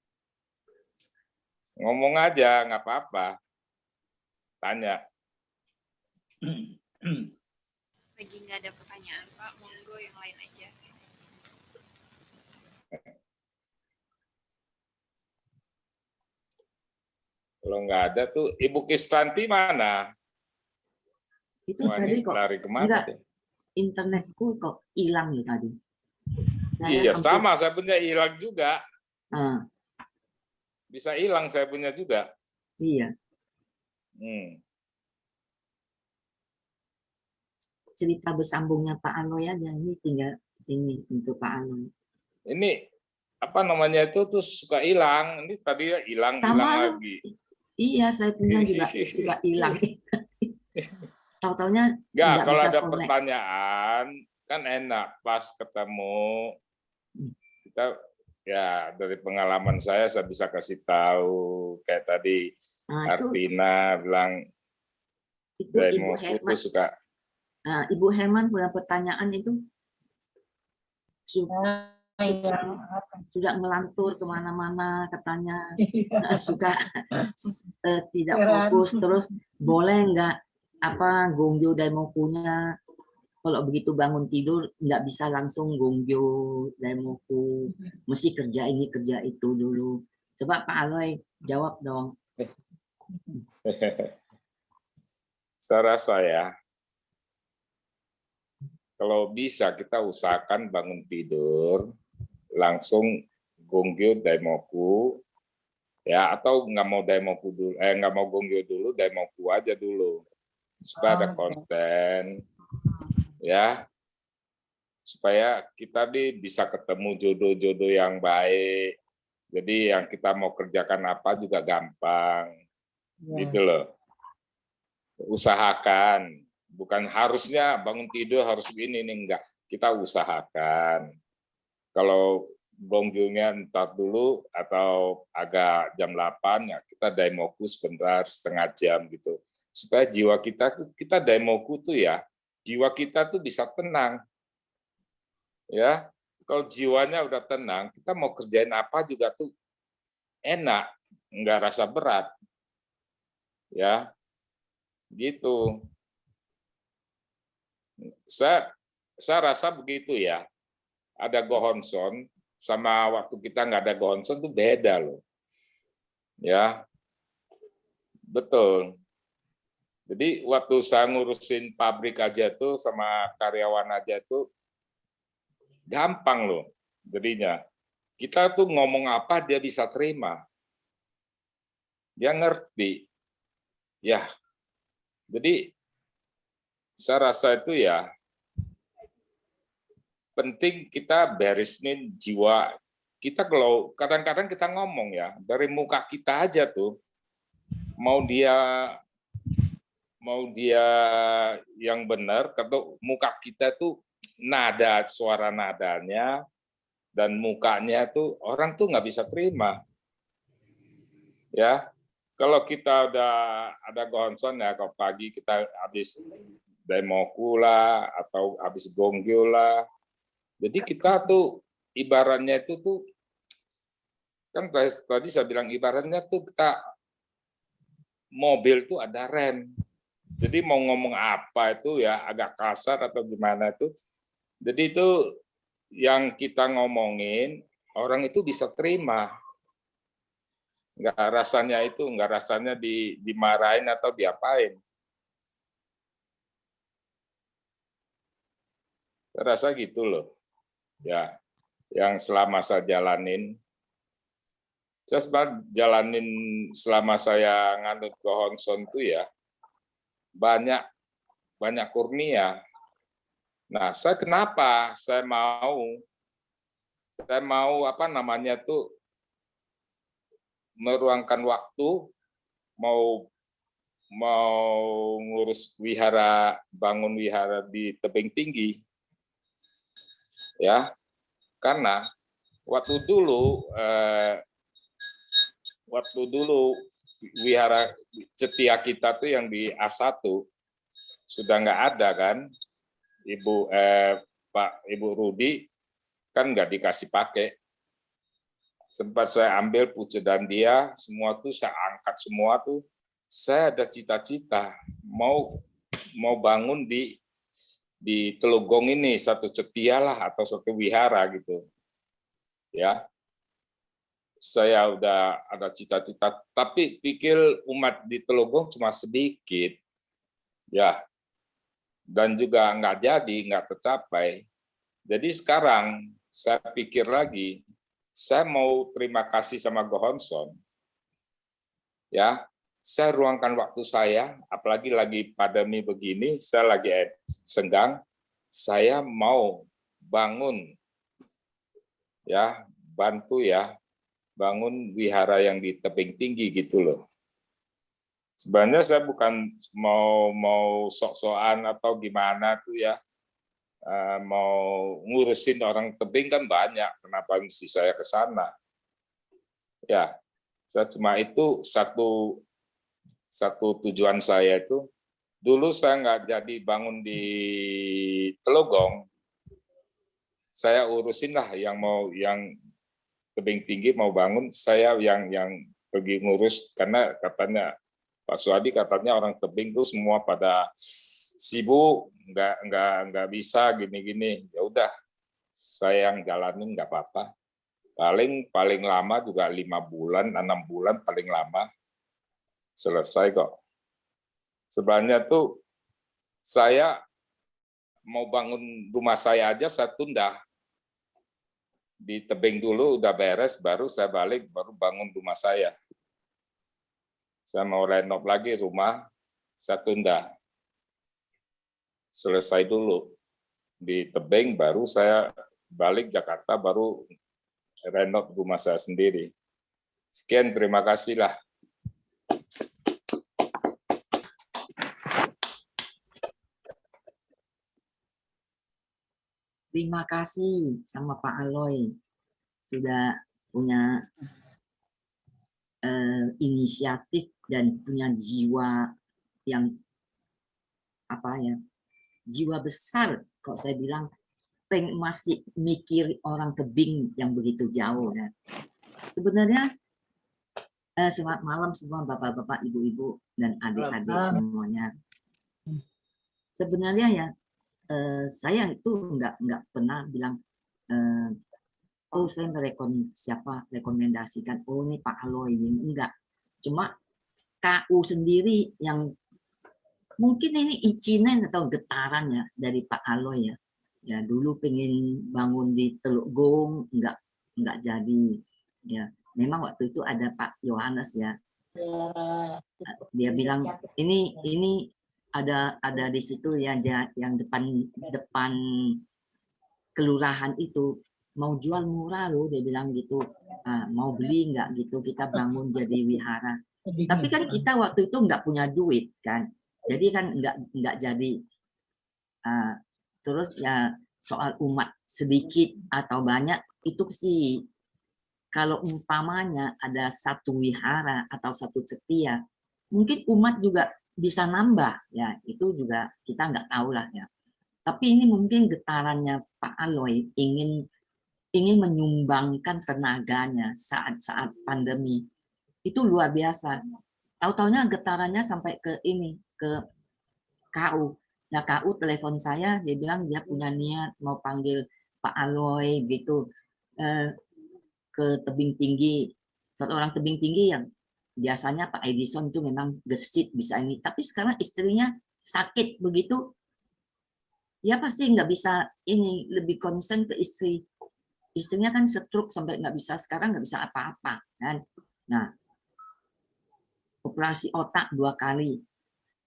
ngomong aja, nggak apa-apa. Tanya. Lagi nggak ada pertanyaan Pak, monggo yang lain aja. Kalau nggak ada tuh Ibu Kristanti mana? Itu Wah, tadi ini kok lari kemana? enggak, Tuh? internetku kok hilang nih tadi. Iya, hampir- sama, saya punya hilang juga. Ah, Bisa hilang saya punya juga. iya, cerita bersambungnya Pak Anoy aja, ini tinggal ini untuk Pak Anoy. Ini apa namanya itu tuh suka hilang. Ini tadi ya hilang Sama. lagi. Iya, saya punya juga suka hilang. Tahu-taunya Enggak, nggak kalau bisa ada connect. pertanyaan kan enak pas ketemu. Kita ya dari pengalaman saya bisa kasih tahu kayak tadi Nah, Artina bilang itu dari Ibu Moskow Herman. tuh suka. Nah, Ibu Herman punya pertanyaan itu sudah melantur kemana-mana katanya, suka tidak fokus, terus boleh nggak apa gonggyo daimokunya, kalau begitu bangun tidur nggak bisa langsung gonggyo daimoku, mesti kerja ini kerja itu dulu. Coba Pak Aloy jawab dong. Saya rasa ya, kalau bisa kita usahakan bangun tidur langsung gonggyo daimoku, ya, atau nggak mau daimoku dulu, nggak mau gonggyo dulu, daimoku aja dulu, supaya ada konten, ya, supaya kita bisa ketemu jodoh-jodoh yang baik. Jadi yang kita mau kerjakan apa juga gampang, gitu loh. Usahakan, bukan harusnya bangun tidur harus ini enggak. Kita usahakan. Kalau gonggyonya entar dulu atau agak jam 8 ya kita daimoku sebentar setengah jam gitu. Supaya jiwa kita daimoku tuh ya, jiwa kita tuh bisa tenang. Ya, kalau jiwanya udah tenang, kita mau kerjain apa juga tuh enak, enggak rasa berat. Ya. Gitu. Saya rasa begitu ya. ada Gohonson sama waktu kita nggak ada Gohonson tuh beda loh. Ya, betul. Jadi waktu saya ngurusin pabrik aja tuh sama karyawan aja tuh gampang loh jadinya. Kita tuh ngomong apa dia bisa terima. Dia ngerti. Ya. Jadi saya rasa itu ya penting kita beresin jiwa. Kita kalau kadang-kadang kita ngomong ya, dari muka kita aja tuh mau dia yang benar, atau muka kita tuh nada, suara nadanya, dan mukanya tuh orang tuh nggak bisa terima. Ya, kalau kita udah ada Gohonson ya, kalau pagi kita habis Daimoku lah, atau habis Gonggyo lah. Jadi kita tuh ibaratnya itu tuh, kan tadi saya bilang ibaratnya tuh kita mobil tuh ada rem. Jadi mau ngomong apa itu ya agak kasar atau gimana itu. Jadi itu yang kita ngomongin orang itu bisa terima. Nggak rasanya dimarahin atau diapain. Saya rasa gitu loh. Ya, yang selama saya jalanin. Saya jalanin selama saya nganut Gohonson itu ya banyak kurnia. Nah, kenapa saya mau apa namanya tuh meruangkan waktu mau ngurus bangun wihara di tebing tinggi. Ya. Karena waktu dulu wihara cetia kita tuh yang di A1 sudah nggak ada kan, Ibu Rudi kan nggak dikasih pakai. Sempat saya ambil pucuk dan dia semua tuh saya angkat semua tuh. Saya ada cita-cita mau bangun di Telogong ini satu cetia lah atau satu wihara gitu. Ya. Saya udah ada cita-cita, tapi pikir umat di Telogong cuma sedikit, ya, dan juga nggak tercapai. Jadi sekarang saya pikir lagi, saya mau terima kasih sama Gohonson, ya, saya ruangkan waktu saya, apalagi lagi pandemi begini, saya lagi senggang, saya mau bangun, ya, bantu ya. Bangun wihara yang di tebing tinggi gitu loh. Sebenarnya saya bukan mau sok-sokan atau gimana tuh ya, mau ngurusin orang tebing kan banyak, kenapa mesti saya ke sana? Ya, saya cuma itu satu tujuan saya itu. Dulu saya nggak jadi bangun di Telogong, saya urusin lah yang tebing tinggi mau bangun, saya yang pergi ngurus karena katanya Pak Suhadi katanya orang tebing tuh semua pada sibuk, nggak bisa gini-gini. Ya udah, saya yang jalanin nggak apa-apa. Paling lama juga 5 bulan, 6 bulan paling lama selesai kok. Sebenarnya tuh saya mau bangun rumah saya aja saya tunda. Di tebing dulu udah beres, baru saya balik, baru bangun rumah saya. Saya mau renov lagi rumah, saya tunda. Selesai dulu. Di tebing, baru saya balik Jakarta, baru renov rumah saya sendiri. Sekian, terima kasih lah. Terima kasih sama Pak Aloy sudah punya inisiatif dan punya jiwa yang jiwa besar. Kalau saya bilang masih mikir orang tebing yang begitu jauh ya. Sebenarnya selamat malam semua bapak-bapak, ibu-ibu dan adik-adik semuanya. Sebenarnya ya saya itu nggak pernah bilang oh saya rekomendasikan, oh ini Pak Aloy, ini enggak. Cuma KU sendiri yang mungkin ini izinan atau getaran ya dari Pak Aloy ya. Ya dulu pengen bangun di Teluk Gong, enggak jadi. Ya memang waktu itu ada Pak Yohanes ya. Dia bilang ini ada di situ ya, yang depan kelurahan itu mau jual murah loh, dia bilang gitu. Mau beli enggak gitu, kita bangun jadi wihara. Tapi kan kita waktu itu enggak punya duit kan, jadi kan enggak jadi. Terus ya soal umat sedikit atau banyak itu sih, kalau umpamanya ada satu wihara atau satu setia, mungkin umat juga bisa nambah ya, itu juga kita nggak tahu lah ya. Tapi ini mungkin getarannya Pak Aloy ingin menyumbangkan tenaganya saat pandemi itu luar biasa. Tahu-taunya getarannya sampai ke KU. Nah KU telepon saya, dia bilang dia punya niat mau panggil Pak Aloy gitu ke tebing tinggi. Kalau orang tebing tinggi yang biasanya Pak Edison itu memang gesit bisa ini, tapi sekarang istrinya sakit begitu, ya pasti nggak bisa ini, lebih konsen ke istri. Istrinya kan stroke sampai nggak bisa, sekarang nggak bisa apa-apa kan. Nah operasi otak 2 kali,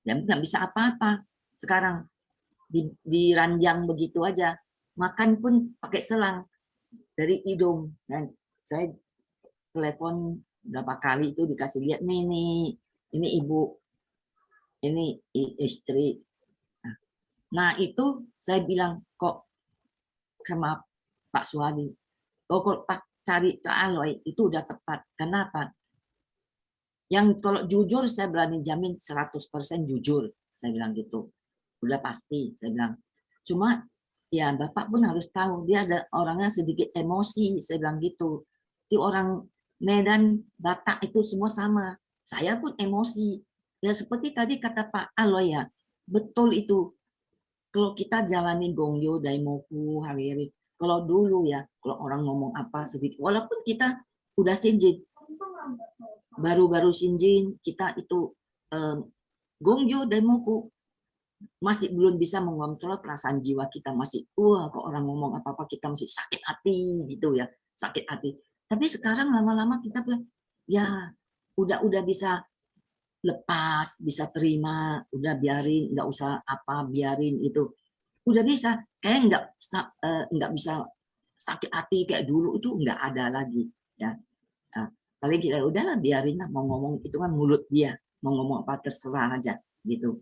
ya nggak bisa apa-apa. Sekarang diranjang begitu aja, makan pun pakai selang dari hidung. Dan saya telepon berapa kali itu dikasih lihat ini ibu, ini istri. Nah itu saya bilang kok sama Pak Suhadi, kok Pak cari Pak Aloy itu udah tepat. Kenapa? Yang kalau jujur saya berani jamin 100% jujur, saya bilang gitu. Udah pasti, saya bilang. Cuma ya Bapak pun harus tahu, dia ada orangnya sedikit emosi, saya bilang gitu. Di orang Medan, Batak itu semua sama. Saya pun emosi. Ya seperti tadi kata Pak Aloy ya, betul itu. Kalau kita jalani Gongyo, Daimoku, Hariri, kalau dulu ya, kalau orang ngomong apa sedikit, walaupun kita udah sinjin, baru-baru sinjin, kita itu Gongyo, Daimoku, masih belum bisa mengontrol perasaan jiwa kita, masih kok orang ngomong apa-apa kita masih sakit hati gitu ya, sakit hati. Tapi sekarang lama-lama kita bilang ya udah bisa lepas, bisa terima, udah biarin, nggak usah apa, biarin itu, udah bisa, kayak nggak bisa sakit hati kayak dulu, itu nggak ada lagi ya. Paling kita udahlah biarin lah, mau ngomong itu kan mulut dia, mau ngomong apa terserah aja gitu.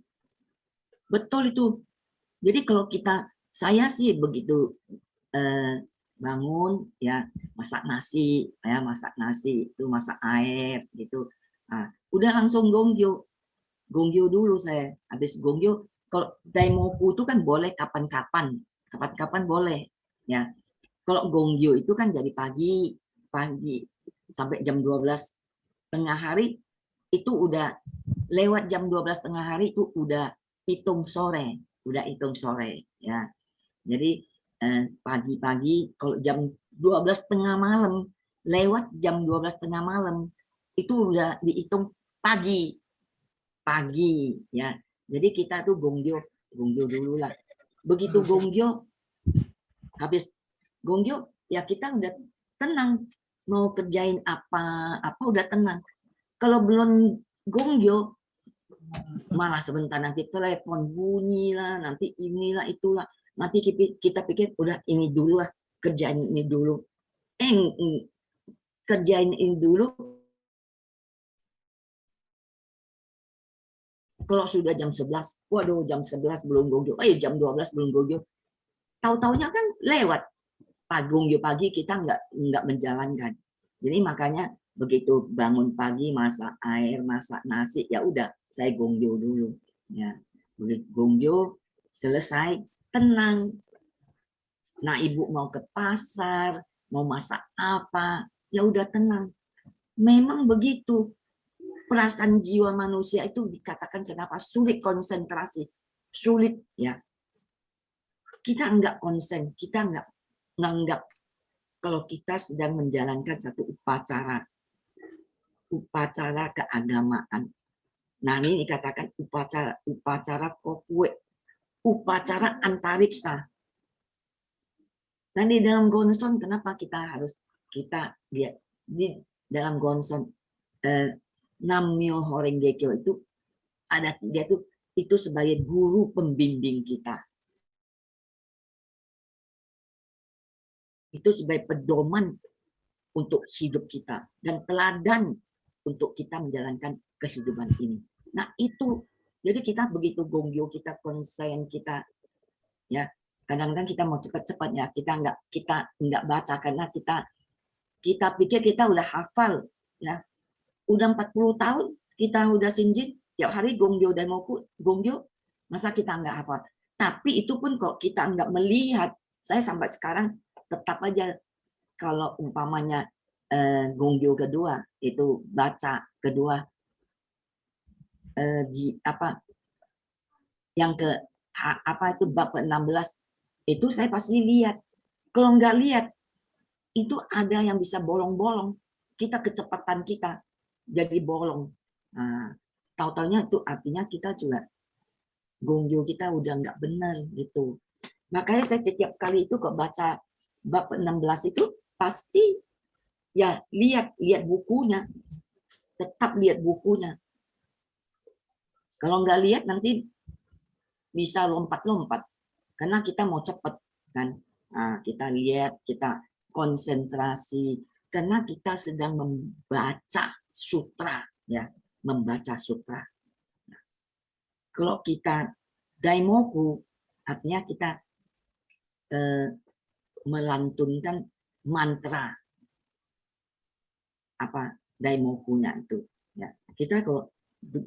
Betul itu. Jadi kalau saya sih begitu bangun ya, masak nasi itu, masak air gitu. Nah, udah langsung Gongyo dulu saya. Habis Gongyo, kalau Daimoku itu kan boleh kapan-kapan boleh ya. Kalau Gongyo itu kan dari pagi sampai jam 12 tengah hari, itu udah lewat jam 12 tengah hari itu udah hitung sore ya. Jadi pagi-pagi kalau jam 12 tengah malam, lewat jam 12 tengah malam itu udah dihitung pagi ya. Jadi kita tuh Gongyo dulu lah. Begitu Gongyo, habis Gongyo ya kita udah tenang, mau kerjain apa udah tenang. Kalau belum Gongyo malah sebentar nanti telepon bunyi lah, nanti inilah itulah, nanti kita pikir udah ini dulu lah, kerjain ini dulu, kerjain ini dulu. Kalau sudah jam 11, waduh jam 11 belum Gongyo, jam 12 belum Gongyo, tahu-taunya kan lewat. Gongyo pagi kita nggak menjalankan. Jadi makanya begitu bangun pagi, masak air, masak nasi, ya udah saya Gongyo dulu ya. Begitu Gongyo selesai, tenang. Nah ibu mau ke pasar, mau masak apa, ya udah tenang. Memang begitu, perasaan jiwa manusia itu dikatakan kenapa sulit konsentrasi, sulit ya. Kita enggak konsen, kita enggak menganggap kalau kita sedang menjalankan satu upacara keagamaan. Nah, ini dikatakan upacara kokue, upacara antariksa. Nah, di dalam Gonson, kenapa kita lihat di dalam Gonson Nam-myoho Renge Kyo itu ada dia itu sebagai guru pembimbing kita. Itu sebagai pedoman untuk hidup kita dan teladan untuk kita menjalankan kehidupan ini. Nah, itu jadi kita begitu gonggyo, kita konsen, kita ya kadang-kadang kita mau cepat-cepat ya, kita nggak baca karena kita pikir kita udah hafal ya. Udah 40 tahun kita udah sinjin tiap hari gonggyo daimoku, gonggyo, masa kita nggak hafal. Tapi itu pun kalau kita nggak melihat, saya sampai sekarang tetap aja kalau umpamanya gonggyo kedua itu baca kedua yang ke apa itu bab 16 itu saya pasti lihat. Kalau nggak lihat itu ada yang bisa bolong-bolong, kita kecepatan kita jadi bolong. Nah, tahu-taunya itu artinya kita juga gonggyo kita udah nggak benar gitu. Makanya saya setiap kali itu kok baca bab 16 itu pasti ya lihat bukunya, tetap lihat bukunya. Kalau nggak lihat nanti bisa lompat-lompat karena kita mau cepat kan. Nah, kita lihat, kita konsentrasi karena kita sedang membaca sutra ya, membaca sutra. Nah, kalau kita daimoku artinya kita melantunkan mantra apa daimokunya itu ya. Kita kalau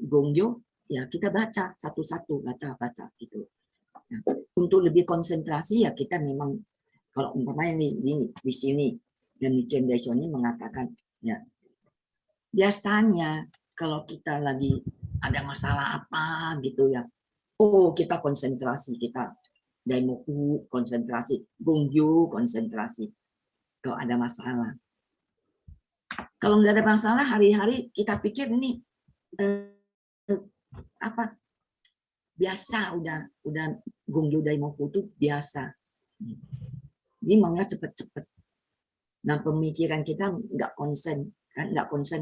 gonggyo ya kita baca satu-satu, baca gitu. Nah, untuk lebih konsentrasi ya kita memang kalau umpamanya di sini dan di Chendeisho ini mengatakan ya biasanya kalau kita lagi ada masalah apa gitu ya, oh kita konsentrasi, kita daimoku konsentrasi, gonggyo konsentrasi kalau ada masalah. Kalau nggak ada masalah hari-hari kita pikir ini apa biasa udah gonggyo daimoku itu biasa. Ini maunya cepet-cepet. Nah pemikiran kita nggak konsen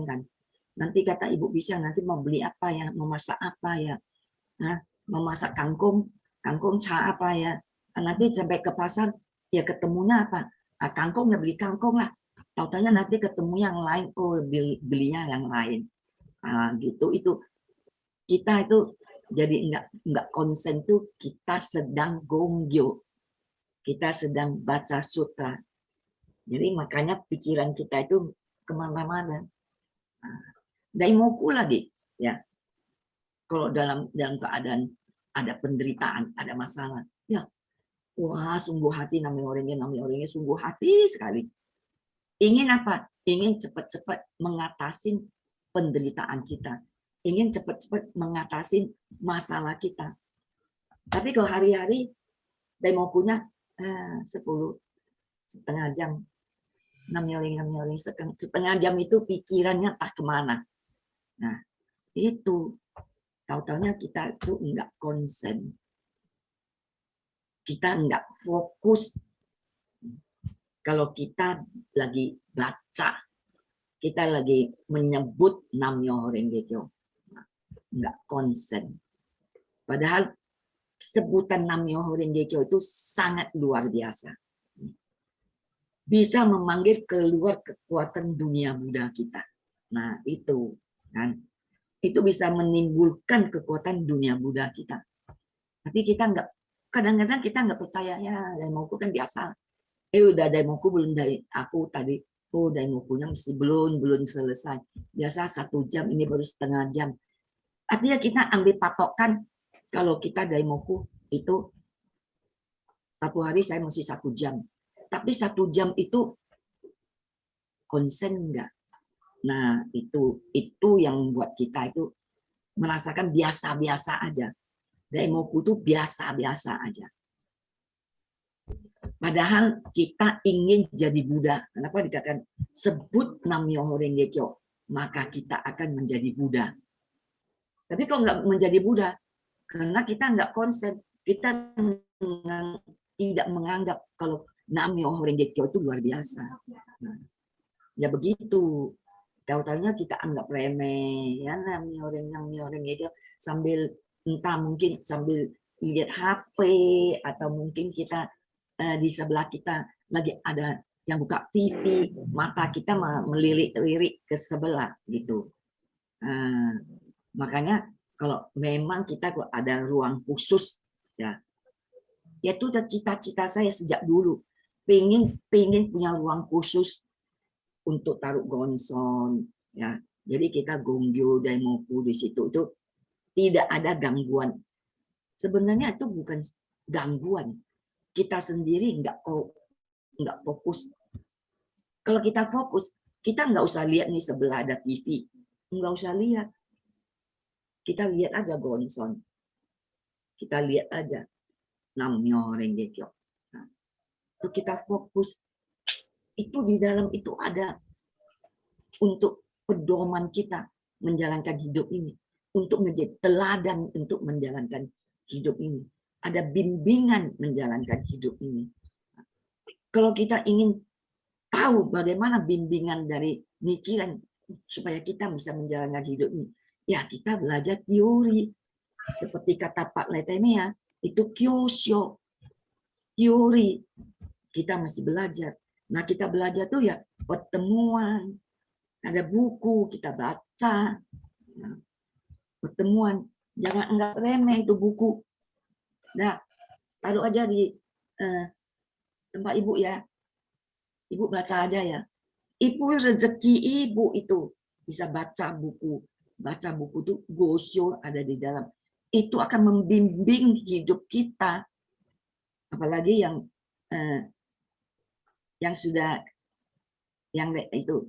kan. Nanti kata ibu bisa nanti mau beli apa ya, mau masak apa ya, nah, mau masak kangkung cha apa ya. Nanti sampai ke pasar ya ketemunya apa? Nah, kangkung ya beli kangkung lah. Tahu-tahunya nanti ketemu yang lain, oh belinya yang lain. Nah, gitu itu kita itu jadi nggak konsen tuh kita sedang gonggyo, kita sedang baca sutra. Jadi makanya pikiran kita itu kemana-mana. Nah, daimoku lagi ya. Kalau dalam keadaan ada penderitaan, ada masalah, ya wah sungguh hati namanya orangnya sungguh hati sekali. Ingin apa? Ingin cepat-cepat mengatasi penderitaan kita. Ingin cepat-cepat mengatasi masalah kita. Tapi kalau hari-hari daimokunya setengah jam, setengah jam itu pikirannya tak kemana. Nah itu tahu-tahunya kita itu enggak konsen, kita enggak fokus. Kalau kita lagi baca, kita lagi menyebut Nam-myoho Renge Kyo, enggak konsen. Padahal sebutan Nam-myoho Renge Kyo itu sangat luar biasa. Bisa memanggil keluar kekuatan dunia Buddha kita. Nah, itu kan. Itu bisa menimbulkan kekuatan dunia Buddha kita. Tapi kita enggak, kadang-kadang kita enggak percaya ya, daimoku kan biasa. Udah daimoku belum dari aku tadi. Oh, daimokunya mesti belum selesai. Biasa 1 jam, ini baru setengah jam. Artinya kita ambil patokan kalau kita daimoku itu 1 hari saya mesti 1 jam. Tapi 1 jam itu konsen enggak? Nah, itu yang buat kita itu merasakan biasa-biasa aja. Daimoku itu biasa-biasa aja. Padahal kita ingin jadi Buddha. Kenapa dikatakan sebut Nam-myoho Renge Kyo, maka kita akan menjadi Buddha. Tapi kok nggak menjadi Buddha? Karena kita nggak konsen, kita tidak menganggap kalau Nam-myoho Renge Kyo itu luar biasa. Nah, ya begitu. Tahu-tahunya kita anggap remeh, ya Nam-myoho Renge Kyo sambil entah mungkin sambil lihat HP atau mungkin kita di sebelah kita lagi ada yang buka TV, mata kita melirik-lirik ke sebelah gitu. Makanya kalau memang kita ada ruang khusus, ya itu cita-cita saya sejak dulu, pengen punya ruang khusus untuk taruh gonson, ya. Jadi kita Gonggyo Daimoku di situ itu tidak ada gangguan. Sebenarnya itu bukan gangguan. Kita sendiri nggak fokus. Kalau kita fokus, kita nggak usah lihat nih sebelah ada TV, nggak usah lihat. Kita lihat aja gonson, kita lihat aja Nam-myoho Renge Kyo. Nah, itu kita fokus. Itu di dalam itu ada untuk pedoman kita menjalankan hidup ini, untuk menjadi teladan untuk menjalankan hidup ini. Ada bimbingan menjalankan hidup ini. Kalau kita ingin tahu bagaimana bimbingan dari Nichiren supaya kita bisa menjalankan hidup ini, ya kita belajar teori. Seperti kata Pak Letemea, itu kyosho, teori. Kita mesti belajar. Nah, kita belajar tuh ya pertemuan, ada buku kita baca, pertemuan. Jangan anggap remeh itu buku. Nah, taruh aja di tempat ibu ya. Ibu baca aja ya. Ibu rezeki ibu itu bisa baca buku. Baca buku itu gosho ada di dalam. Itu akan membimbing hidup kita. Apalagi yang sudah yang itu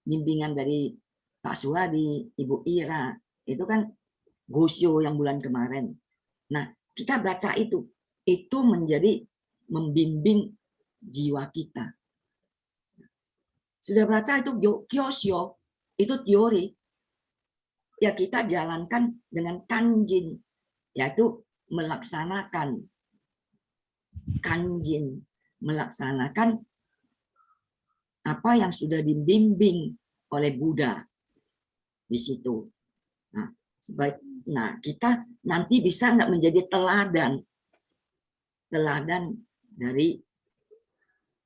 bimbingan dari Pak Suwadi, Ibu Ira, itu kan gosho yang bulan kemarin. Nah, kita baca itu menjadi membimbing jiwa kita. Sudah baca itu kyosho, itu teori. Ya kita jalankan dengan kanjin, yaitu melaksanakan kanjin, melaksanakan apa yang sudah dibimbing oleh Buddha di situ. Nah, kita nanti bisa nggak menjadi teladan dari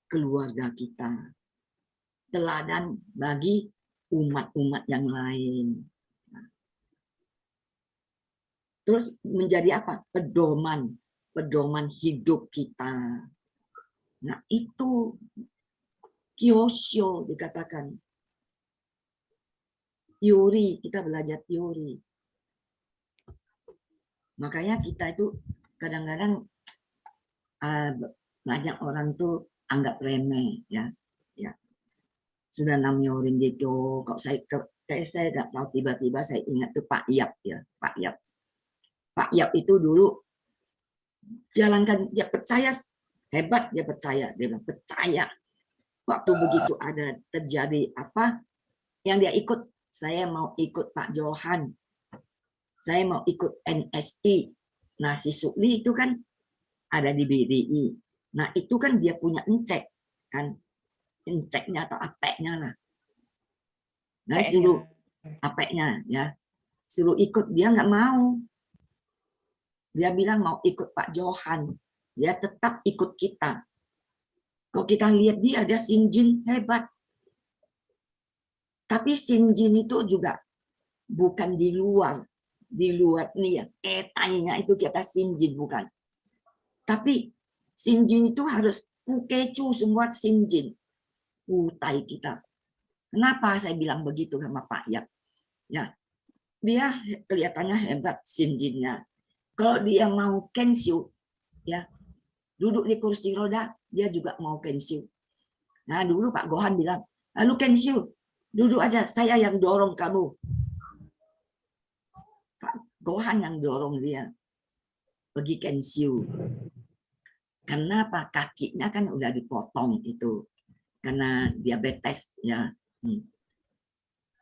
keluarga kita, teladan bagi umat-umat yang lain. Terus menjadi apa? Pedoman hidup kita. Nah, itu kyosho dikatakan. Teori, kita belajar teori. Makanya kita itu kadang-kadang banyak orang tuh anggap remeh, ya. Sudah Nam-myoho Renge Kyo, kok saya nggak tahu, tiba-tiba saya ingat tuh Pak Yap, ya, Pak Yap. Pak Yap itu dulu jalankan, dia percaya, hebat, dia bilang percaya. Waktu begitu ada terjadi apa yang dia ikut, saya mau ikut Pak Johan, saya mau ikut NSI. Nah, si Sukli itu kan ada di BDI. Nah, itu kan dia punya encek, kan, enceknya atau apeknya lah. Nah, suruh apeknya, ya, suruh ikut, dia nggak mau. Dia bilang mau ikut Pak Johan, dia tetap ikut kita. Kalau kita lihat dia ada Shinjin hebat. Tapi Shinjin itu juga bukan di luar nih ya, ketainya itu kita Shinjin bukan. Tapi Shinjin itu harus ukecu semua Shinjin. Utai kita. Kenapa saya bilang begitu sama Pak Yap? Ya, dia kelihatannya hebat Shinjinnya. Kalau dia mau kenshu, ya, duduk di kursi roda, dia juga mau kenshu. Nah, dulu Pak Gohan bilang, lalu kenshu, duduk aja, saya yang dorong kamu. Pak Gohan yang dorong dia pergi kenshu. Kenapa? Kakinya kan udah dipotong itu karena diabetes ya.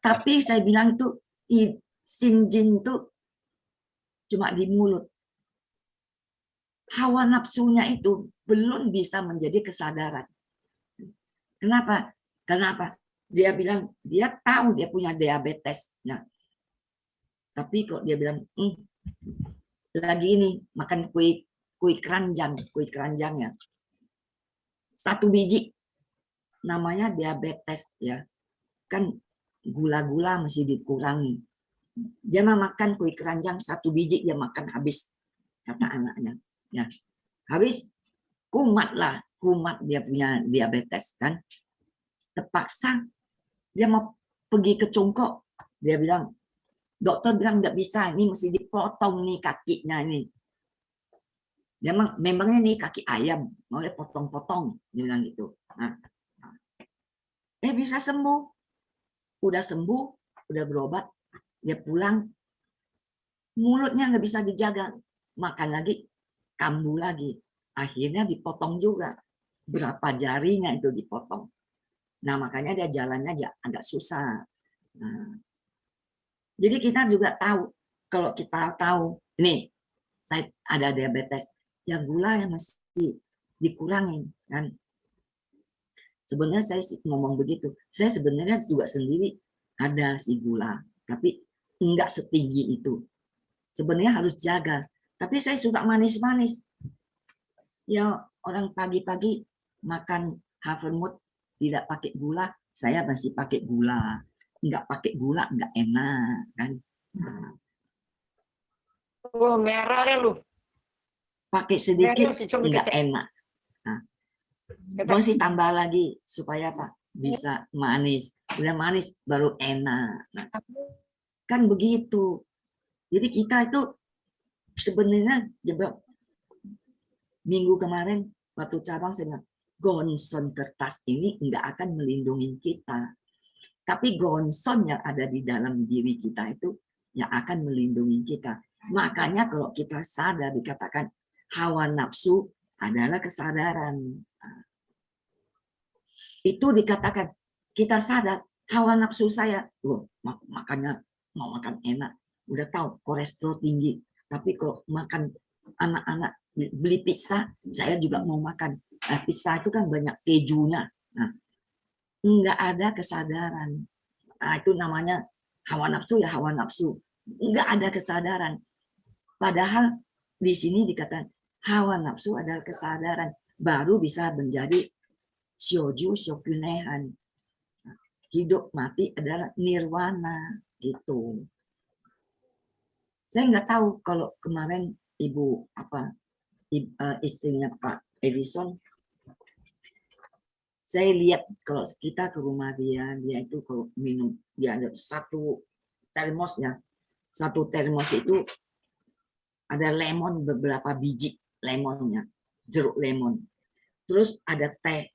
Tapi saya bilang tuh Sinjin tuh cuma di mulut. Hawa nafsunya itu belum bisa menjadi kesadaran. Kenapa? Kenapa? Dia bilang dia tahu dia punya diabetes ya. Tapi kok dia bilang lagi ini makan kue keranjang ya. 1 biji namanya diabetes ya. Kan gula-gula masih dikurangi. Dia mah makan kue keranjang 1 biji dia makan habis, kata anaknya. Ya, habis kumat dia punya diabetes kan. Terpaksa dia mau pergi ke Congkok. Dia bilang, dokter bilang nggak bisa, ini mesti dipotong nih kakinya ini. Dia memangnya nih kaki ayam, mau potong-potong, dia bilang gitu. Nah, bisa sembuh. Udah sembuh, udah berobat, dia pulang, mulutnya nggak bisa dijaga, makan lagi, kambuh lagi. Akhirnya dipotong juga. Berapa jarinya itu dipotong. Nah, makanya dia jalannya agak susah. Nah, jadi kita juga tahu, kalau kita tahu, nih, saya ada diabetes, ya gula yang mesti dikurangin. Kan? Sebenarnya saya ngomong begitu. Saya sebenarnya juga sendiri ada si gula, tapi enggak setinggi itu. Sebenarnya harus jaga. Tapi saya suka manis-manis. Ya orang pagi-pagi makan havermut tidak pakai gula, saya masih pakai gula. Enggak pakai gula enggak enak kan. Oh, merah ya lu. Pakai sedikit enggak enak. Nah, masih tambah lagi supaya apa? Bisa manis. Udah manis baru enak. Nah, kan begitu. Jadi kita itu sebenarnya minggu kemarin waktu cabang saya bilang, gonson kertas ini enggak akan melindungi kita. Tapi gonson yang ada di dalam diri kita itu yang akan melindungi kita. Makanya kalau kita sadar dikatakan hawa nafsu adalah kesadaran. Itu dikatakan kita sadar hawa nafsu saya, makannya mau makan enak, udah tahu kolesterol tinggi, tapi kalau makan anak-anak beli pizza, saya juga mau makan. Nah, pizza itu kan banyak kejunya. Nah, enggak ada kesadaran. Nah, itu namanya hawa nafsu ya hawa nafsu. Enggak ada kesadaran. Padahal di sini dikatakan hawa nafsu adalah kesadaran, baru bisa menjadi Shyoju Shokunehan. Hidup mati adalah nirwana gitu. Saya nggak tahu kalau kemarin ibu istrinya Pak Edison, saya lihat kalau kita ke rumah dia itu kalau minum dia ada 1 termosnya, 1 termos itu ada lemon beberapa biji lemonnya, jeruk lemon, terus ada teh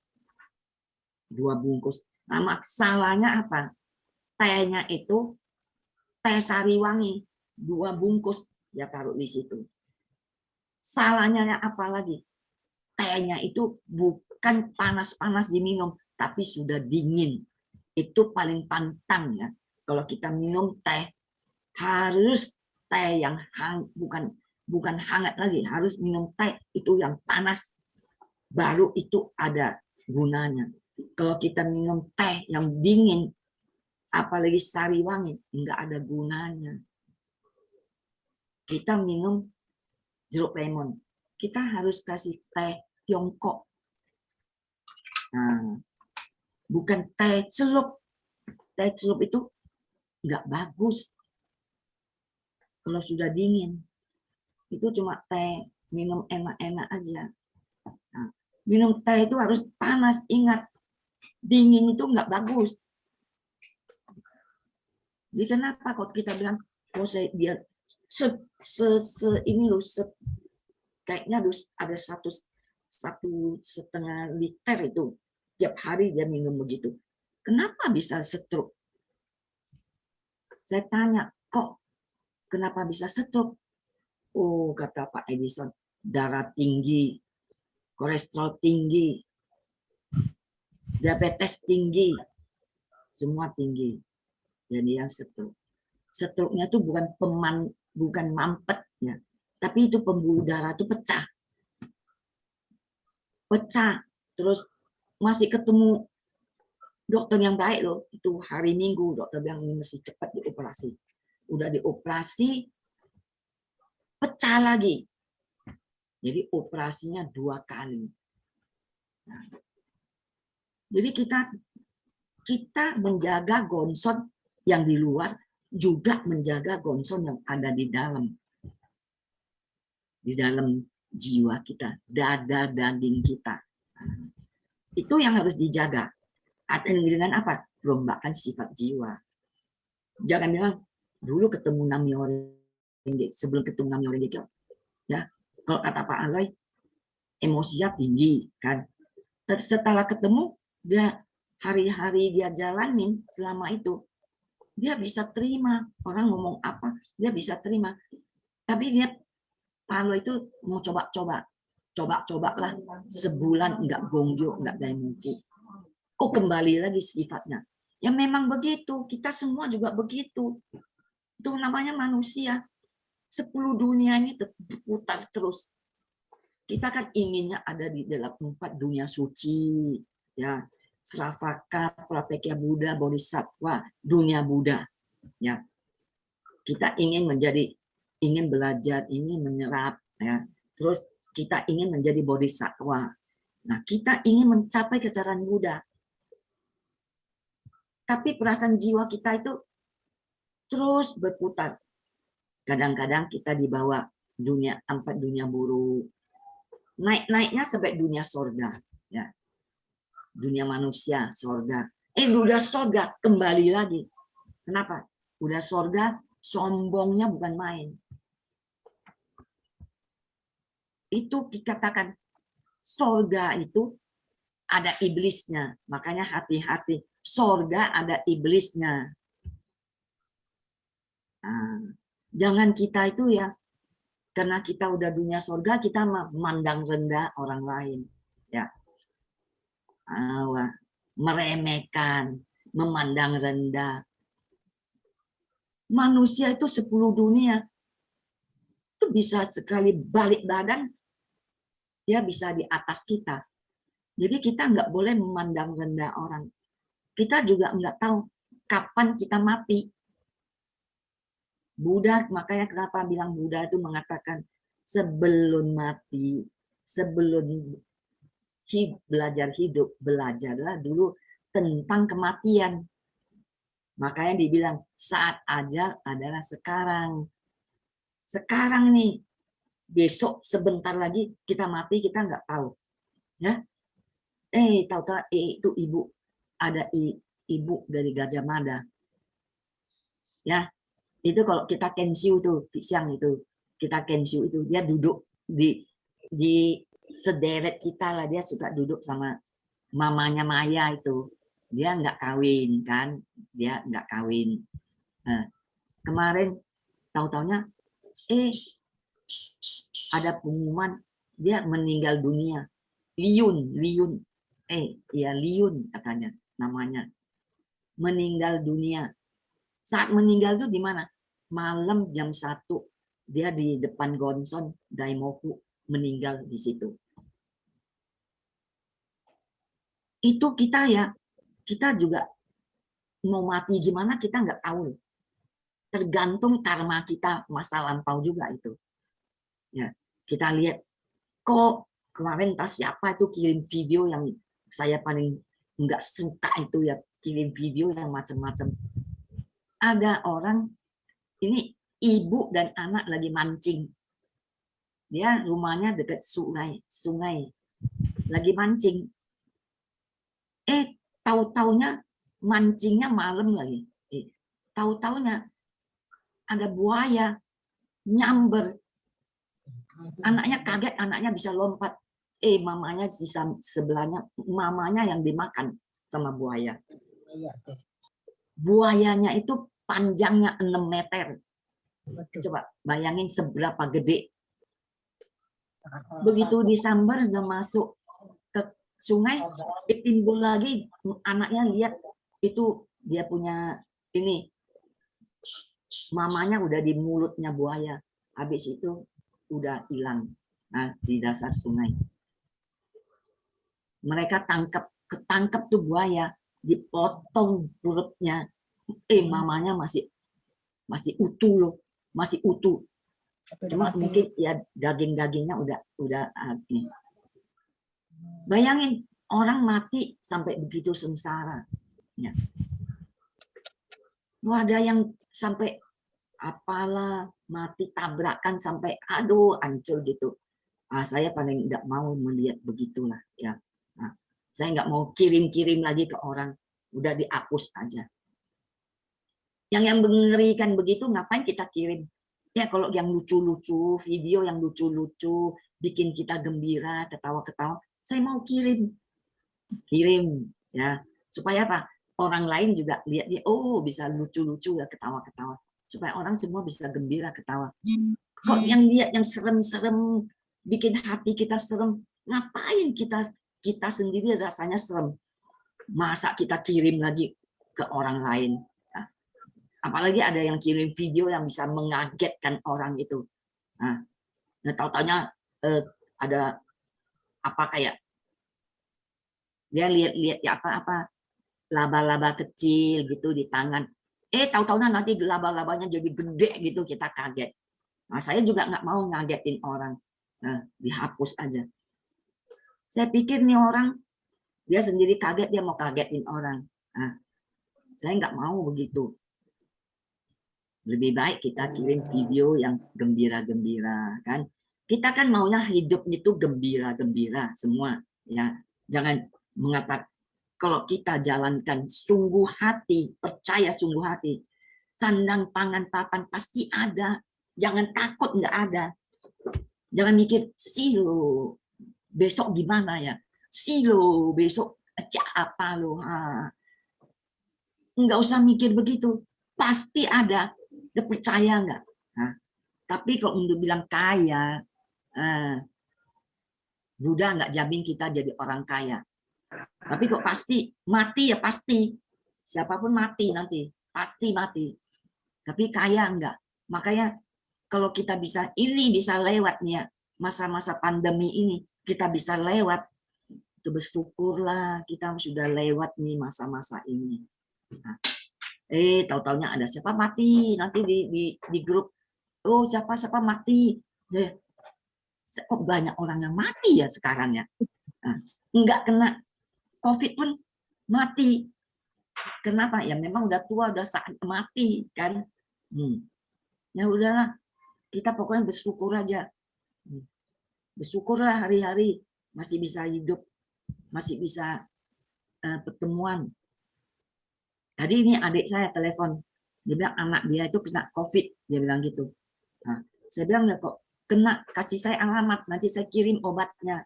2 bungkus. Nah, masalahnya apa? Tehnya itu teh sariwangi 2 bungkus ya taruh di situ. Salahnya apa lagi? Tehnya itu bukan panas-panas diminum, tapi sudah dingin. Itu paling pantang ya. Kalau kita minum teh harus teh yang bukan hangat lagi, harus minum teh itu yang panas. Baru itu ada gunanya. Kalau kita minum teh yang dingin, apalagi sariwangi, enggak ada gunanya. Kita minum jeruk lemon, kita harus kasih teh Tiongkok. Nah, bukan teh celup. Teh celup itu enggak bagus. Kalau sudah dingin, itu cuma teh minum enak-enak aja. Nah, minum teh itu harus panas, ingat. Dingin itu enggak bagus. Jadi kenapa kalau kita bilang, dia ini loh, kayaknya ada 1,5 liter itu tiap hari dia minum begitu. Kenapa bisa stroke? Saya tanya, kok kenapa bisa stroke? Oh, kata Pak Edison, darah tinggi. kolesterol tinggi, diabetes tinggi, semua tinggi. Jadi yang stroke. Stroke-nya itu bukan mampet ya, tapi itu pembuluh darah itu pecah. Terus masih ketemu dokter yang baik loh, itu hari Minggu dokter bilang ini mesti cepat dioperasi. Udah dioperasi, pecah lagi. Jadi operasinya 2 kali. Nah, jadi kita menjaga gonson yang di luar, juga menjaga gonson yang ada di dalam jiwa kita, dada daging kita. Itu yang harus dijaga. Dengan apa? Perombakan sifat jiwa. Jangan bilang dulu ketemu Namyo Renge, sebelum ketemu Namyo Renge, ya kalau kata Pak Aloy, emosinya tinggi kan. Setelah ketemu, dia hari-hari dia jalanin selama itu, dia bisa terima orang ngomong apa, dia bisa terima. Tapi dia Pak Aloy itu mau coba lah sebulan enggak Gongyo, enggak Daimoku. Oh, kembali lagi sifatnya. Ya memang begitu, kita semua juga begitu. Itu namanya manusia. 10 dunia ini berputar terus. Kita kan inginnya ada di dalam 4 dunia suci, ya, Sravaka, Pratekya Buddha, Bodhisattva, dunia Buddha, ya. Kita ingin belajar, ingin menyerap, ya. Terus kita ingin menjadi Bodhisattva. Nah, kita ingin mencapai kejaran Buddha. Tapi perasaan jiwa kita itu terus berputar. Kadang-kadang kita dibawa 4 dunia buruk. Naik-naiknya sampai dunia sorga. Ya. Dunia manusia, sorga. Udah sorga, kembali lagi. Kenapa? Udah sorga, sombongnya bukan main. Itu dikatakan, sorga itu ada iblisnya. Makanya hati-hati. Sorga ada iblisnya. Nah, jangan kita itu ya, karena kita udah dunia sorga, kita memandang rendah orang lain. Ya. Meremehkan, memandang rendah. Manusia itu 10 dunia. Itu bisa sekali balik badan, dia bisa di atas kita. Jadi kita nggak boleh memandang rendah orang. Kita juga nggak tahu kapan kita mati. Buddha, makanya kenapa bilang Buddha itu mengatakan sebelum mati, sebelum belajar hidup, belajarlah dulu tentang kematian. Makanya dibilang saat ajal adalah sekarang. Sekarang nih, besok sebentar lagi kita mati, kita nggak tahu. Ya, tahu-tahu itu ibu. Ada ibu dari Gajah Mada. Ya, itu kalau kita kensiu tuh, siang itu, kita kensiu itu, dia duduk di sederet kita lah, dia suka duduk sama mamanya Maya itu. Dia nggak kawin kan, dia nggak kawin. Nah, kemarin tahu-taunya, ada pengumuman dia meninggal dunia. Liun, Liun katanya namanya. Meninggal dunia. Saat meninggal itu di mana? Malam jam 1 dia di depan Gonson Daimoku meninggal di situ. Itu kita ya, kita juga mau mati gimana kita nggak tahu. Tergantung karma kita masa lampau juga itu. Ya, kita lihat kok kemarin entah siapa itu kirim video yang saya paling nggak suka itu ya, kirim video yang macam-macam. Ada orang, ini ibu dan anak lagi mancing. Dia rumahnya dekat sungai. Lagi mancing. Tahu-taunya mancingnya malam lagi. Tahu-taunya ada buaya nyamber. Anaknya kaget, anaknya bisa lompat. Mamanya di sebelahnya, mamanya yang dimakan sama buaya. Buayanya itu panjangnya 6 meter. Coba bayangin seberapa gede. Begitu disambar udah masuk ke sungai, timbul lagi anaknya lihat itu dia punya ini mamanya udah di mulutnya buaya. Habis itu udah hilang. Nah, di dasar sungai. Mereka ketangkep tuh buaya, dipotong perutnya. Mamanya masih utuh loh, masih utuh. Cuma mungkin ya daging-dagingnya udah habis. Bayangin orang mati sampai begitu sengsara. Ya. Wah, ada yang sampai apalah mati tabrakan sampai aduh hancur gitu. Saya paling nggak mau melihat begitulah ya. Saya nggak mau kirim-kirim lagi ke orang, udah dihapus aja. Yang mengerikan begitu ngapain kita kirim? Ya kalau yang lucu-lucu, video yang lucu-lucu, bikin kita gembira, ketawa-ketawa, saya mau kirim ya supaya apa? Orang lain juga lihat dia, oh bisa lucu-lucu ya ketawa-ketawa, supaya orang semua bisa gembira ketawa. Kok yang lihat yang serem-serem, bikin hati kita serem, ngapain kita sendiri rasanya serem? Masa kita kirim lagi ke orang lain? Apalagi ada yang kirim video yang bisa mengagetkan orang itu. Nah tahu-taunya ada apa kayak dia lihat ya apa laba-laba kecil gitu di tangan. Tahu-taunya nanti laba-labanya jadi gede gitu, kita kaget. Nah, saya juga nggak mau ngagetin orang. Nah, dihapus aja. Saya pikir nih orang dia sendiri kaget, dia mau kagetin orang. Nah, saya nggak mau begitu. Lebih baik kita kirim video yang gembira-gembira kan. Kita kan maunya hidup itu gembira-gembira semua ya. Jangan mengatakan kalau kita jalankan sungguh hati, percaya sungguh hati, sandang pangan papan pasti ada. Jangan takut nggak ada. Jangan mikir silo besok gimana ya. Silo besok apa lo. Nggak usah mikir begitu. Pasti ada. Dia percaya nggak? Tapi kalau untuk bilang kaya, Buddha nggak jamin kita jadi orang kaya. Tapi kok pasti mati ya pasti. Siapapun mati nanti, pasti mati. Tapi kaya enggak. Makanya kalau kita bisa lewat nih ya, masa-masa pandemi ini kita bisa lewat, itu bersyukurlah kita sudah lewat nih masa-masa ini. Nah, tahu-taunya ada siapa mati nanti di grup. Oh siapa mati. Kok banyak orang yang mati ya sekarang ya. Nah, enggak kena COVID pun mati. Kenapa? Ya memang udah tua, udah saat mati kan. Ya udahlah, kita pokoknya bersyukur aja. Bersyukurlah hari-hari masih bisa hidup, masih bisa pertemuan. Tadi ini adik saya telepon, dia bilang anak dia itu kena COVID, dia bilang gitu. Nah, saya bilang ya kok kena, kasih saya alamat, nanti saya kirim obatnya.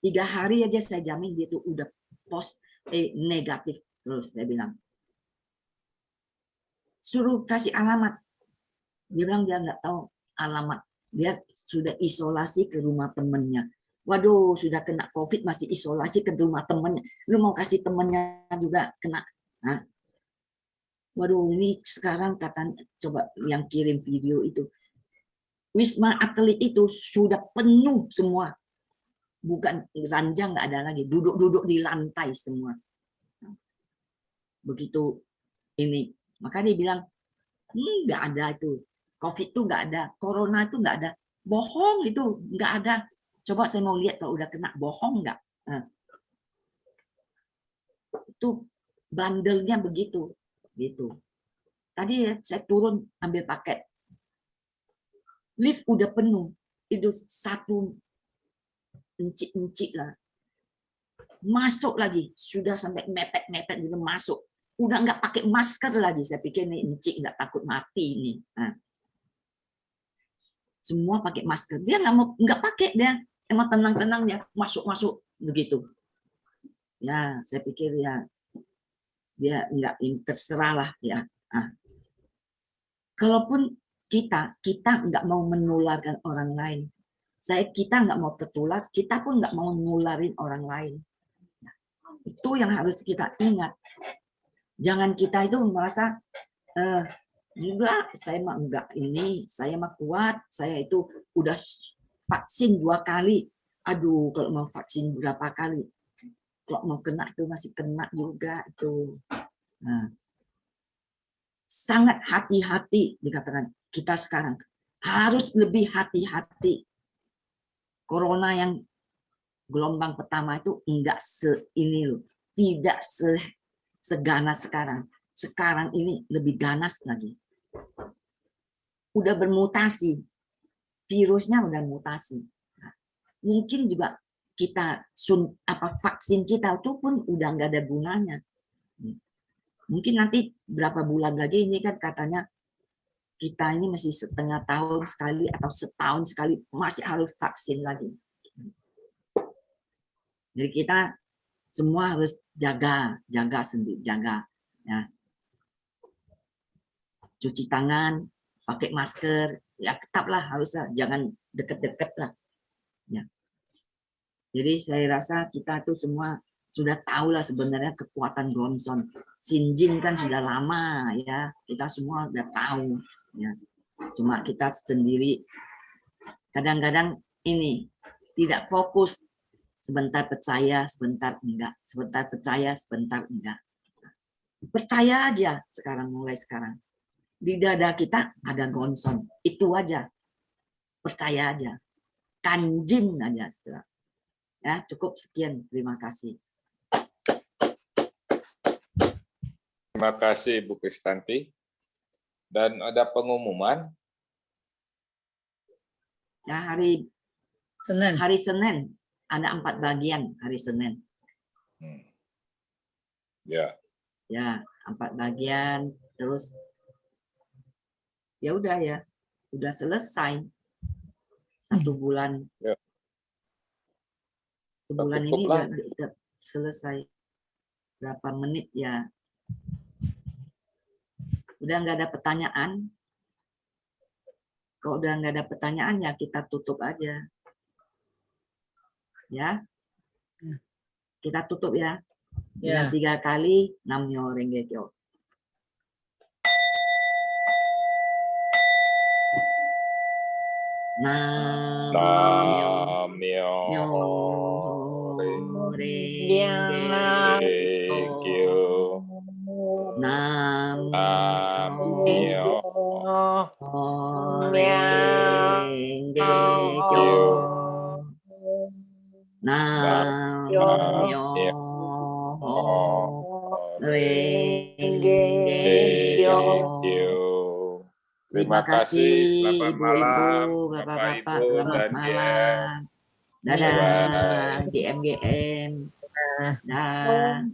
3 hari aja saya jamin dia tuh udah negatif terus, dia bilang. Suruh kasih alamat. Dia bilang dia nggak tahu alamat. Dia sudah isolasi ke rumah temennya. Waduh, sudah kena COVID masih isolasi ke rumah temennya. Lu mau kasih temennya juga kena. Nah, waduh, ini sekarang katanya coba yang kirim video itu. Wisma Atlet itu sudah penuh semua. Bukan ranjang nggak ada lagi. Duduk-duduk di lantai semua. Begitu ini. Maka dia bilang, nggak ada itu. COVID itu nggak ada. Corona itu nggak ada. Bohong itu. Nggak ada. Coba saya mau lihat kalau udah kena. Bohong nggak? Nah. Itu bandelnya begitu. Gitu. Tadi saya turun ambil paket. Lift udah penuh. Itu 1 encik-encik lah. Masuk lagi. Sudah sampai mepet-mepet gitu masuk. Udah nggak pakai masker lagi. Saya pikir nih encik nggak takut mati ini. Nah. Semua pakai masker. Dia nggak pakai dia. Emang tenang-tenang dia masuk begitu. Ya, saya pikir ya dia nggak terserah lah ya. Nah. Kalaupun kita nggak mau menularkan orang lain, kita nggak mau tertular, kita pun nggak mau nularin orang lain. Nah, itu yang harus kita ingat. Jangan kita itu merasa enggak, saya mah enggak ini, saya mah kuat, saya itu udah vaksin 2 kali. Aduh, kalau mau vaksin berapa kali? Kalau mau kena itu masih kena juga itu. Nah, sangat hati-hati dikatakan kita sekarang harus lebih hati-hati. Corona yang gelombang pertama itu enggak ini loh, tidak seganas sekarang. Sekarang ini lebih ganas lagi. Udah bermutasi, virusnya udah mutasi. Nah, mungkin juga kita vaksin kita itu pun udah nggak ada gunanya. Mungkin nanti berapa bulan lagi ini kan katanya kita ini masih setengah tahun sekali atau setahun sekali masih harus vaksin lagi. Jadi kita semua harus jaga sendiri, ya. Cuci tangan, pakai masker, ya tetaplah haruslah, jangan deket-deket lah. Ya. Jadi saya rasa kita tuh semua sudah tahu lah sebenarnya kekuatan Bronson. Sinjin kan sudah lama ya, kita semua udah tahu. Ya. Cuma kita sendiri kadang-kadang ini tidak fokus, sebentar percaya, sebentar enggak, sebentar percaya, sebentar enggak. Percaya aja mulai sekarang. Di dada kita ada Bronson, itu aja. Percaya aja. Kanjin aja, setelah. Ya, cukup sekian. Terima kasih. Terima kasih Bu Kristanti. Dan ada pengumuman. Ya, hari Senin ada 4 bagian hari Senin. Ya. Ya, 4 bagian. Terus ya udah ya, udah selesai 1 bulan. Ya. Sebulan ini udah selesai. Berapa menit ya? Udah nggak ada pertanyaan. Kalau udah nggak ada pertanyaan ya kita tutup aja. Ya, kita tutup ya. Dengan 3 kali Namyo Renge Kyo. Namyo Renge Kyo. Namyo Renge Kyo. Namyo Renge Kyo. Terima kasih. Selamat malam, Bapak-bapak, Ibu, selamat dan malam. GM. Dadah, GM. Dah.